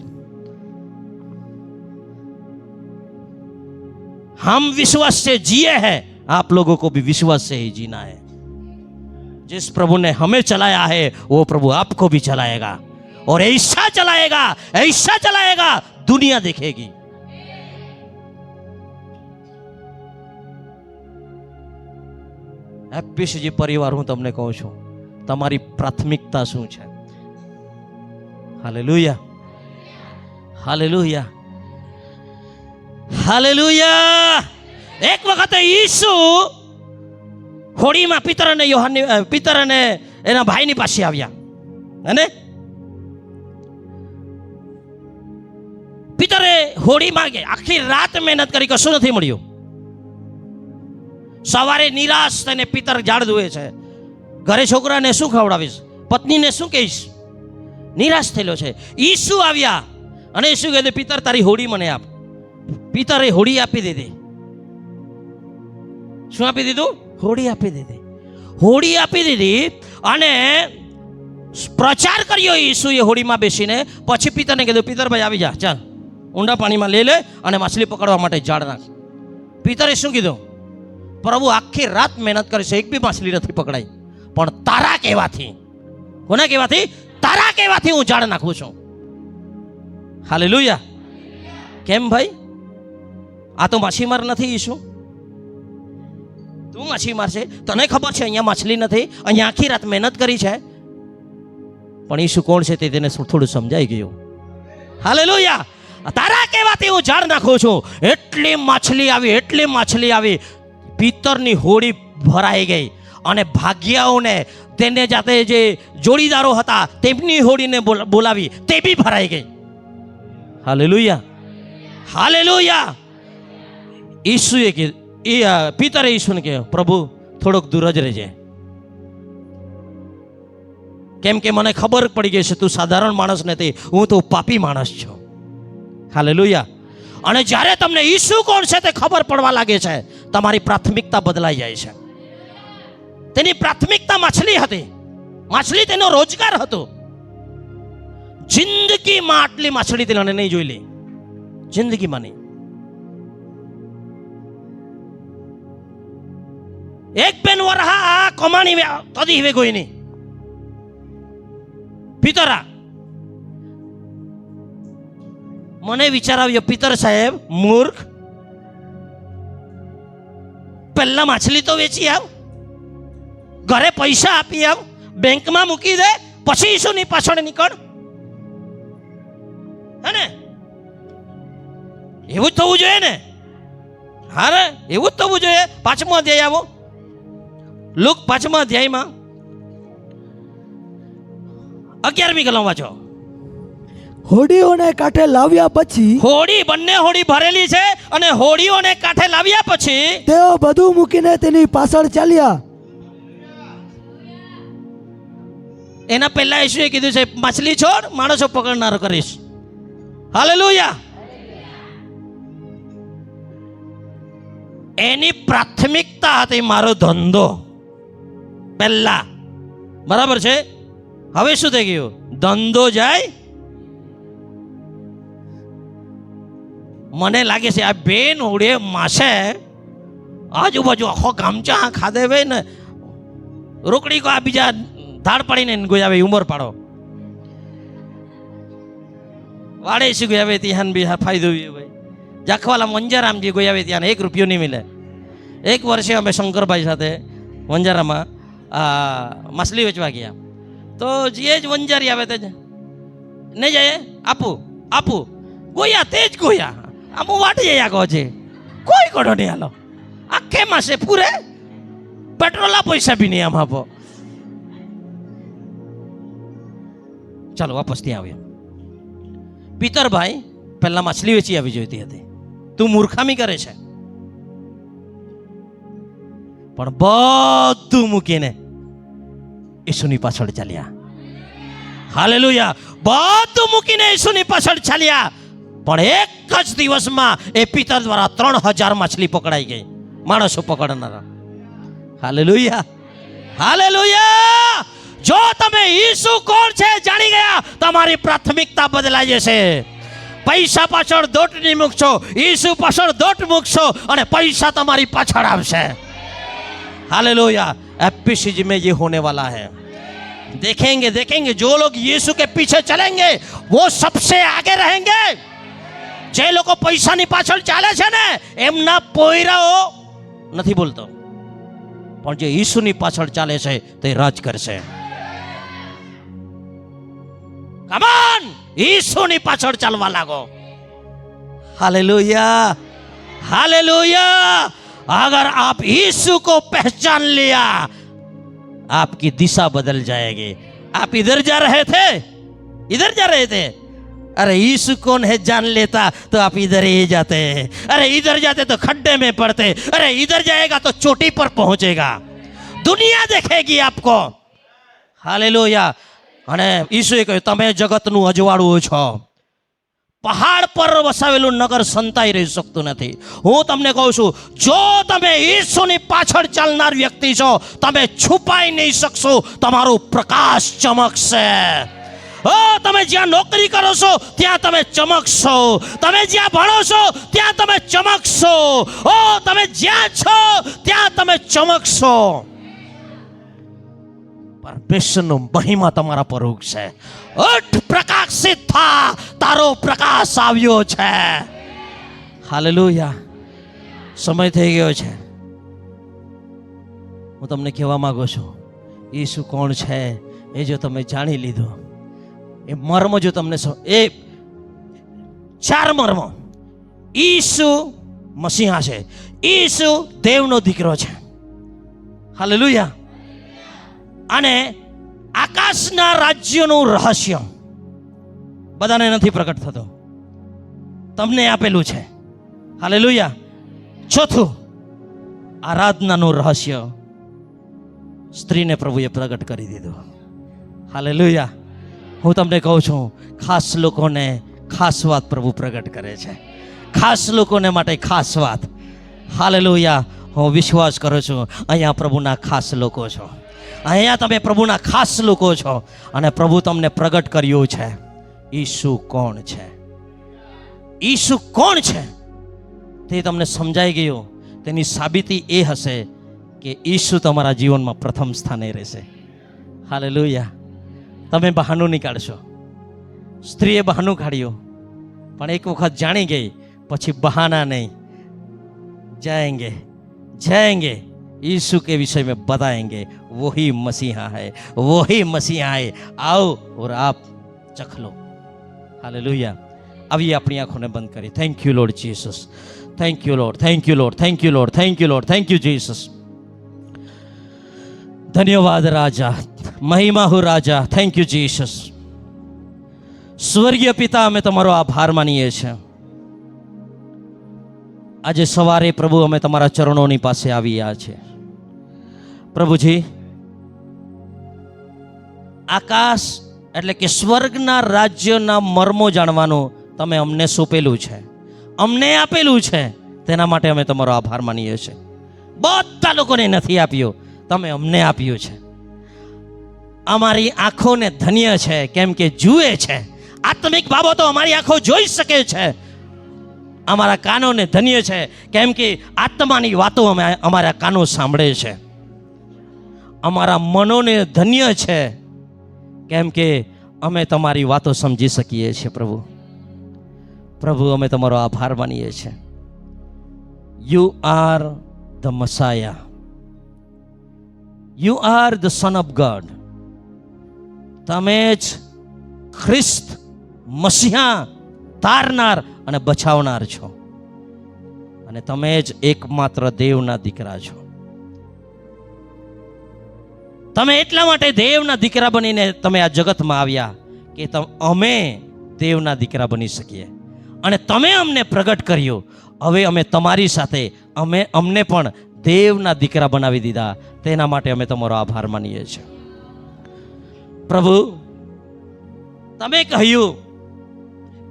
हम विश्वास से जिए हैं, आप लोगों को भी विश्वास से ही जीना है. जिस प्रभु ने हमें चलाया है वो प्रभु आपको भी चलाएगा और ऐसा चलाएगा दुनिया देखेगी. હેપીજી પરિવાર, હું તમને કહું છું તમારી પ્રાથમિકતા શું છે? Hallelujah, hallelujah, hallelujah. એક વખત ઈસુ હોડીમાં પિતર અને એના ભાઈની પાસે આવ્યા અને પિતરે હોડીમાં આખી રાત મહેનત કરી, કશું નથી મળ્યું. સવારે નિરાશ થઈને પિતર ઝાડ ધોવે છે. ઘરે છોકરાને શું ખવડાવીશ, પત્નીને શું કહીશ, નિરાશ થયેલો છે. ઈસુ આવ્યા અને શું કહે, પિતર તારી હોડી મને આપ. પિતરે હોડી આપી દીધી. શું આપી દીધું? હોડી આપી દીધી. હોડી આપી દીધી અને પ્રચાર કર્યો ઈસુએ હોડીમાં બેસીને. પછી પિતરને કીધું, પિતરભાઈ આવી જા, ચાલ ઊંડા પાણીમાં લઈ લે અને માછલી પકડવા માટે ઝાડ નાખ. પિતરે શું કીધું? પ્રભુ આખી રાત મહેનત કરી છે, એક બી માછલી નથી પકડાઈ, પણ તારા કહેવાથી, કોના કહેવાથી? તારા કહેવાથી હું ઝાડ નાખું છું. હાલેલુયા. કેમ ભાઈ? આ તો માછીમાર નથી ઈસુ. તું માછીમાર છે, તને ખબર છે અહીંયા માછલી નથી, અહીંયા આખી રાત મહેનત કરી છે. પણ ઈસુ કોણ છે તે તેને થોડું સમજાઈ ગયું. હાલેલુયા. તારા કહેવાથી હું ઝાડ નાખું છું. એટલી માછલી આવી, પિતરની હોડી ભરાઈ ગઈ અને ભાગ્યાઓને તેને જાતે જે જોડીદારો હતા તેમની હોડીને બોલાવી, તે બી ભરાઈ ગઈ. Hallelujah, hallelujah. ઈસુએ કીધું, પિતરે ઈસુને કહ્યું, પ્રભુ થોડોક દૂર જ રહેજે, કેમ કે મને ખબર પડી ગઈ છે તું સાધારણ માણસ નથી, હું તો પાપી માણસ છું. હાલેલુયા. અને જ્યારે તમને ઈસુ કોણ છે તે ખબર પડવા લાગે છે, તમારી પ્રાથમિકતા બદલાઈ જાય છે. તેની પ્રાથમિકતા માછલી હતી, માછલી તેનો રોજગાર હતો. જિંદગીમાં આટલી માછલી તેને નહીં જોઈ લી, જિંદગીમાં નહીં. એક બેન વરહા કમાણી કદી હવે કોઈ નહીં. પિતરા મને વિચાર આવ્યો, પિતર સાહેબ મૂર્ખ, પહેલા માછલી તો વેચી આવ, ઘરે પૈસા આપી આવ, બેંકમાં મૂકી દે, પછી ઈસુની પાછળ નીકળ. હે ને? એવું જ થવું જોઈએ ને? હા રે, એવું જ થવું જોઈએ. 5મો અધ્યાય આવો, લુક 5મા અધ્યાયમાં 11મી કલમ વાંચો. હોડીઓને કાંઠે લાવ્યા પછી, બંને હોડી ભરેલી છે અને હોડીઓને કાંઠે લાવ્યા પછી તેઓ બધું મૂકીને તેની પાછળ ચાલ્યા. એના પહેલા ઈસુએ કીધું છે, માછલી છોડ, માણસો પકડનારો કરીશ. હાલેલુયા. એની પ્રાથમિકતા હતી મારો ધંધો પહેલા, બરાબર છે. હવે શું થઈ ગયું? ધંધો જાય. મને લાગે છે આ બેન હોડે માસે આજુબાજુ આખો ગામચા ખાધે ભાઈ ને રોકડી કો આ બીજા ધાડ પાડીને ગોયા ભાઈ ઉમર પાડો વાડે શું ગયા ભાઈ ત્યાં બી ફાયદો ભાઈ જાખવાલા વંજારામજી ગોયા ભાઈ ત્યાં 1 રૂપિયો નહીં મળે. એક વર્ષે અમે શંકરભાઈ સાથે વંજારામાં માછલી વેચવા ગયા, તો જે જ વંજારી આવે તે નહીં જાય, આપું ગોયા, તે જ ગોયા. આમ વાટી જાય કહો છે, કોઈ કોડો નહીં હાલો, આખે માસે પૂરે પેટ્રોલ પૈસા બી નહીં આમ આપો. ચાલો વાપસ ત્યાં આવ્યા. પિતરભાઈ પહેલા માછલી વેચી આવી જોઈતી હતી, તું મૂર્ખામી કરે છે. પણ બધું મૂકીને ઈસુની પાછળ ચાલ્યા. હાલેલુયા. બધું મૂકીને ઈસુની પાછળ ચાલ્યા. પણ એક જ દિવસમાં એ પિતર દ્વારા 3000 માછલી પકડાઈ ગઈ, માણસો પકડનારા. Hallelujah, hallelujah. જો તમે ઈસુ કોણ છે જાણી ગયા, તમારી પ્રાથમિકતા બદલાઈ જશે. પૈસા પાછળ દોટ નહીં મૂકશો, ઈસુ પાછળ દોટ મૂકશો અને પૈસા તમારી પાછળ આવશે. हालेलुया. एफएससी में ये होने वाला है. देखेंगे देखेंगे जो लोग यीशु के पीछे चलेंगे वो सबसे आगे रहेंगे. જે લોકો પૈસાની પાછળ ચાલે છે ને એમના પોયરાઓ નથી બોલતો, પણ જે ઈસુની પાછળ ચાલે છે તે રાજ કરશે. કમ ઓન, ઈસુની પાછળ ચાલવા લાગો. Hallelujah, hallelujah. अगर आप यीशु को पहचान लिया, आपकी दिशा बदल जाएगी. आप इधर जा रहे थे, इधर जा रहे थे, अरे यीशु कौन है जान लेता तो आप इधर ही जाते. अरे इधर जाते तो खड्डे में पड़ते, अरे इधर जाएगा तो चोटी पर पहुंचेगा, दुनिया देखेगी आपको. हालेलुया. અને ઈસુએ કહ્યું તમે જગતનું અજવાળું છો. પહાડ પર વસાવેલું નગર સંતાઈ રહી શકતું નથી. હું તમને કહું છું, જો તમે ઈસુની પાછળ ચાલનાર વ્યક્તિ છો, તમે છુપાઈ નહીં શકશો, તમારો પ્રકાશ ચમકશે. ઓ તમે જ્યાં નોકરી કરો છો ત્યાં તમે ચમકશો, તમે જ્યાં ભણો છો ત્યાં તમે ચમકશો, ઓ તમે જ્યાં છો ત્યાં તમે ચમકશો. પરમેશ્વરનો મહિમા તમારા પર ઉગશે. ઉઠ, પ્રકાશિત થા, તારો પ્રકાશ આવ્યો છે. હાલેલુયા. સમય થઈ ગયો છે. હું તમને કહેવા માંગુ છું, ઈસુ કોણ છે એ જો તમે જાણી લીધો, એ મર્મ જો તમને એ 4 મર્મ. ઈસુ મસીહા છે, ઈસુ દેવનો દીકરો છે. હાલેલુયા. અને આકાશના રાજ્યનું રહસ્ય બધાને નથી પ્રગટ થતો, તમને આપેલું છે. હાલેલુયા. 4, આરાધનાનું રહસ્ય સ્ત્રીને પ્રભુએ પ્રગટ કરી દીધું. હાલેલુયા. હું તમને કહું છું, ખાસ લોકોને ખાસ વાત પ્રભુ પ્રગટ કરે છે, ખાસ લોકોને માટે ખાસ વાત. હાલેલુયા. હું વિશ્વાસ કરું છું અહીંયા પ્રભુના ખાસ લોકો છો, અહીંયા તમે પ્રભુના ખાસ લોકો છો અને પ્રભુ તમને પ્રગટ કર્યું છે. ઈસુ કોણ છે, ઈસુ કોણ છે તે તમને સમજાઈ ગયું. તેની સાબિતી એ હશે કે ઈસુ તમારા જીવનમાં પ્રથમ સ્થાને રહેશે. હાલેલુયા. તમે બહાનું નીકાળશો, સ્ત્રીએ બહાનું કાઢ્યું, પણ એક વખત જાણી ગઈ પછી બહાના નહીં. જાएंगे जाएंगे, यीशु के विषय में बताएंगे, वही मसीहा है, वही मसीहा है. आओ और आप चख लो. हालेलुया. अभी अपनी आंखों ने बंद करी. Thank you Lord Jesus, thank you Lord, thank you Lord, thank you Lord, thank you Lord, thank you Jesus. धन्यवाद राजा, महिमा हो राजा. Thank you Jesus. स्वर्गीय पिता, અમે તમારો આભાર માનીએ છીએ. આજે સવારે પ્રભુ અમે તમારા ચરણોની પાસે આવ્યા છે. પ્રભુજી, આકાશ એટલે કે સ્વર્ગના રાજ્યના મર્મો જાણવાનું તમે અમને સોંપેલું છે, અમને આપેલું છે. તેના માટે અમે તમારો આભાર માનીએ છીએ. બધા લોકોને નથી આપ્યું, તમે અમને આપ્યું છે. અમારી આંખોને ધન્ય છે કેમ કે જુએ છે. આત્મિક બાબતો અમારી આંખો જોઈ શકે છે. અમારા કાનોને ધન્ય છે કેમ કે આત્માની વાતો અમારા કાનો સાંભળે છે. અમારા મનોને ધન્ય છે કેમ કે અમે તમારી વાતો સમજી શકીએ છીએ. પ્રભુ, પ્રભુ અમે તમારો આભાર માનીએ છીએ. You are the Messiah, you are the son of God. તમે જ ખ્રિસ્ત મસીહા તારનાર અને બચાવનાર છો, અને તમે જ એકમાત્ર દેવના દીકરા છો. તમે એટલા માટે દેવના દીકરા બનીને તમે આ જગતમાં આવ્યા કે અમે દેવના દીકરા બની શકીએ, અને તમે અમને પ્રગટ કર્યો. હવે અમે તમારી સાથે અમને પણ દેવના દીકરા બનાવી દીધા. તેના માટે અમે તમારો આભાર માનીએ છીએ. પ્રભુ, તમે કહ્યું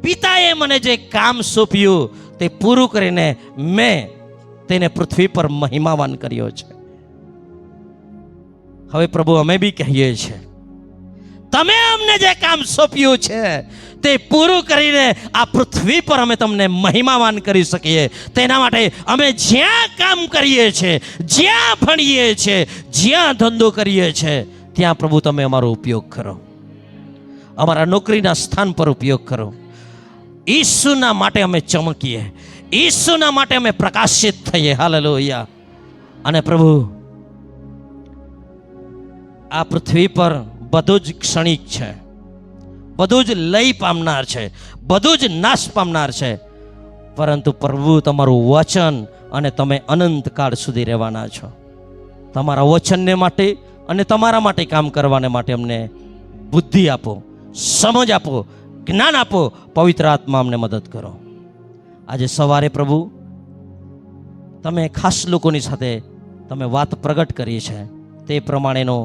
પિતાએ મને જે કામ સોંપ્યું તે પૂરું કરીને મેં તેને પૃથ્વી પર મહિમાવાન કર્યો છે. હવે પ્રભુ અમે બી કહીએ છીએ, તમે અમને જે કામ સોંપ્યું છે તે પૂરું કરીને આ પૃથ્વી પર અમે તમને મહિમાવાન કરી શકીએ. તેના માટે અમે જ્યાં કામ કરીએ છીએ, જ્યાં ભણીએ છીએ, જ્યાં ધંધો કરીએ છીએ, ત્યાં પ્રભુ તમે અમારો ઉપયોગ કરો. અમારા નોકરીના સ્થાન પર ઉપયોગ કરો. ઈસુના માટે અમે ચમકીએ, ઈસુના માટે અમે પ્રકાશિત થઈએ. હાલેલુયા. અને પ્રભુ, આ પૃથ્વી પર બધું જ ક્ષણિક છે, બધું જ લય પામનાર છે, બધું જ નાશ પામનાર છે. પરંતુ પ્રભુ, તમારું વચન અને તમે અનંતકાળ સુધી રહેવાના છો. તમારા વચનને માટે અને તમારા માટે કામ કરવાને માટે અમને બુદ્ધિ આપો, સમજ આપો, જ્ઞાન આપો. પવિત્ર આત્મા અમને મદદ કરો. આજે સવારે પ્રભુ તમે ખાસ લોકોની સાથે તમે વાત પ્રગટ કરી છે, તે પ્રમાણેનો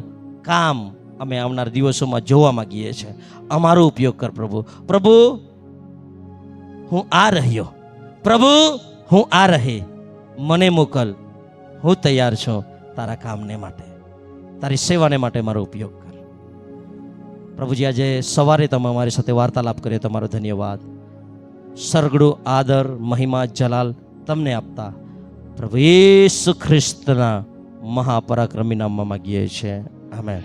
કામ અમે આવનાર દિવસોમાં જોવા માંગીએ છીએ. અમારો ઉપયોગ કર પ્રભુ. પ્રભુ, હું આ રહ્યો, પ્રભુ હું આ રહી, મને મોકલ. હું તૈયાર છું તારા કામને માટે, તારી સેવાને માટે મારો ઉપયોગ કર. પ્રભુજી, આજે સવારે તમે અમારી સાથે વાર્તાલાપ કર્યો, તમારો ધન્યવાદ. સર્ગડો આદર, મહિમા, જલાલ તમને આપતા પ્રભુ યેસુ ખ્રિસ્તના મહાપરાક્રમી નામમાં માગીએ છીએ. આમેન.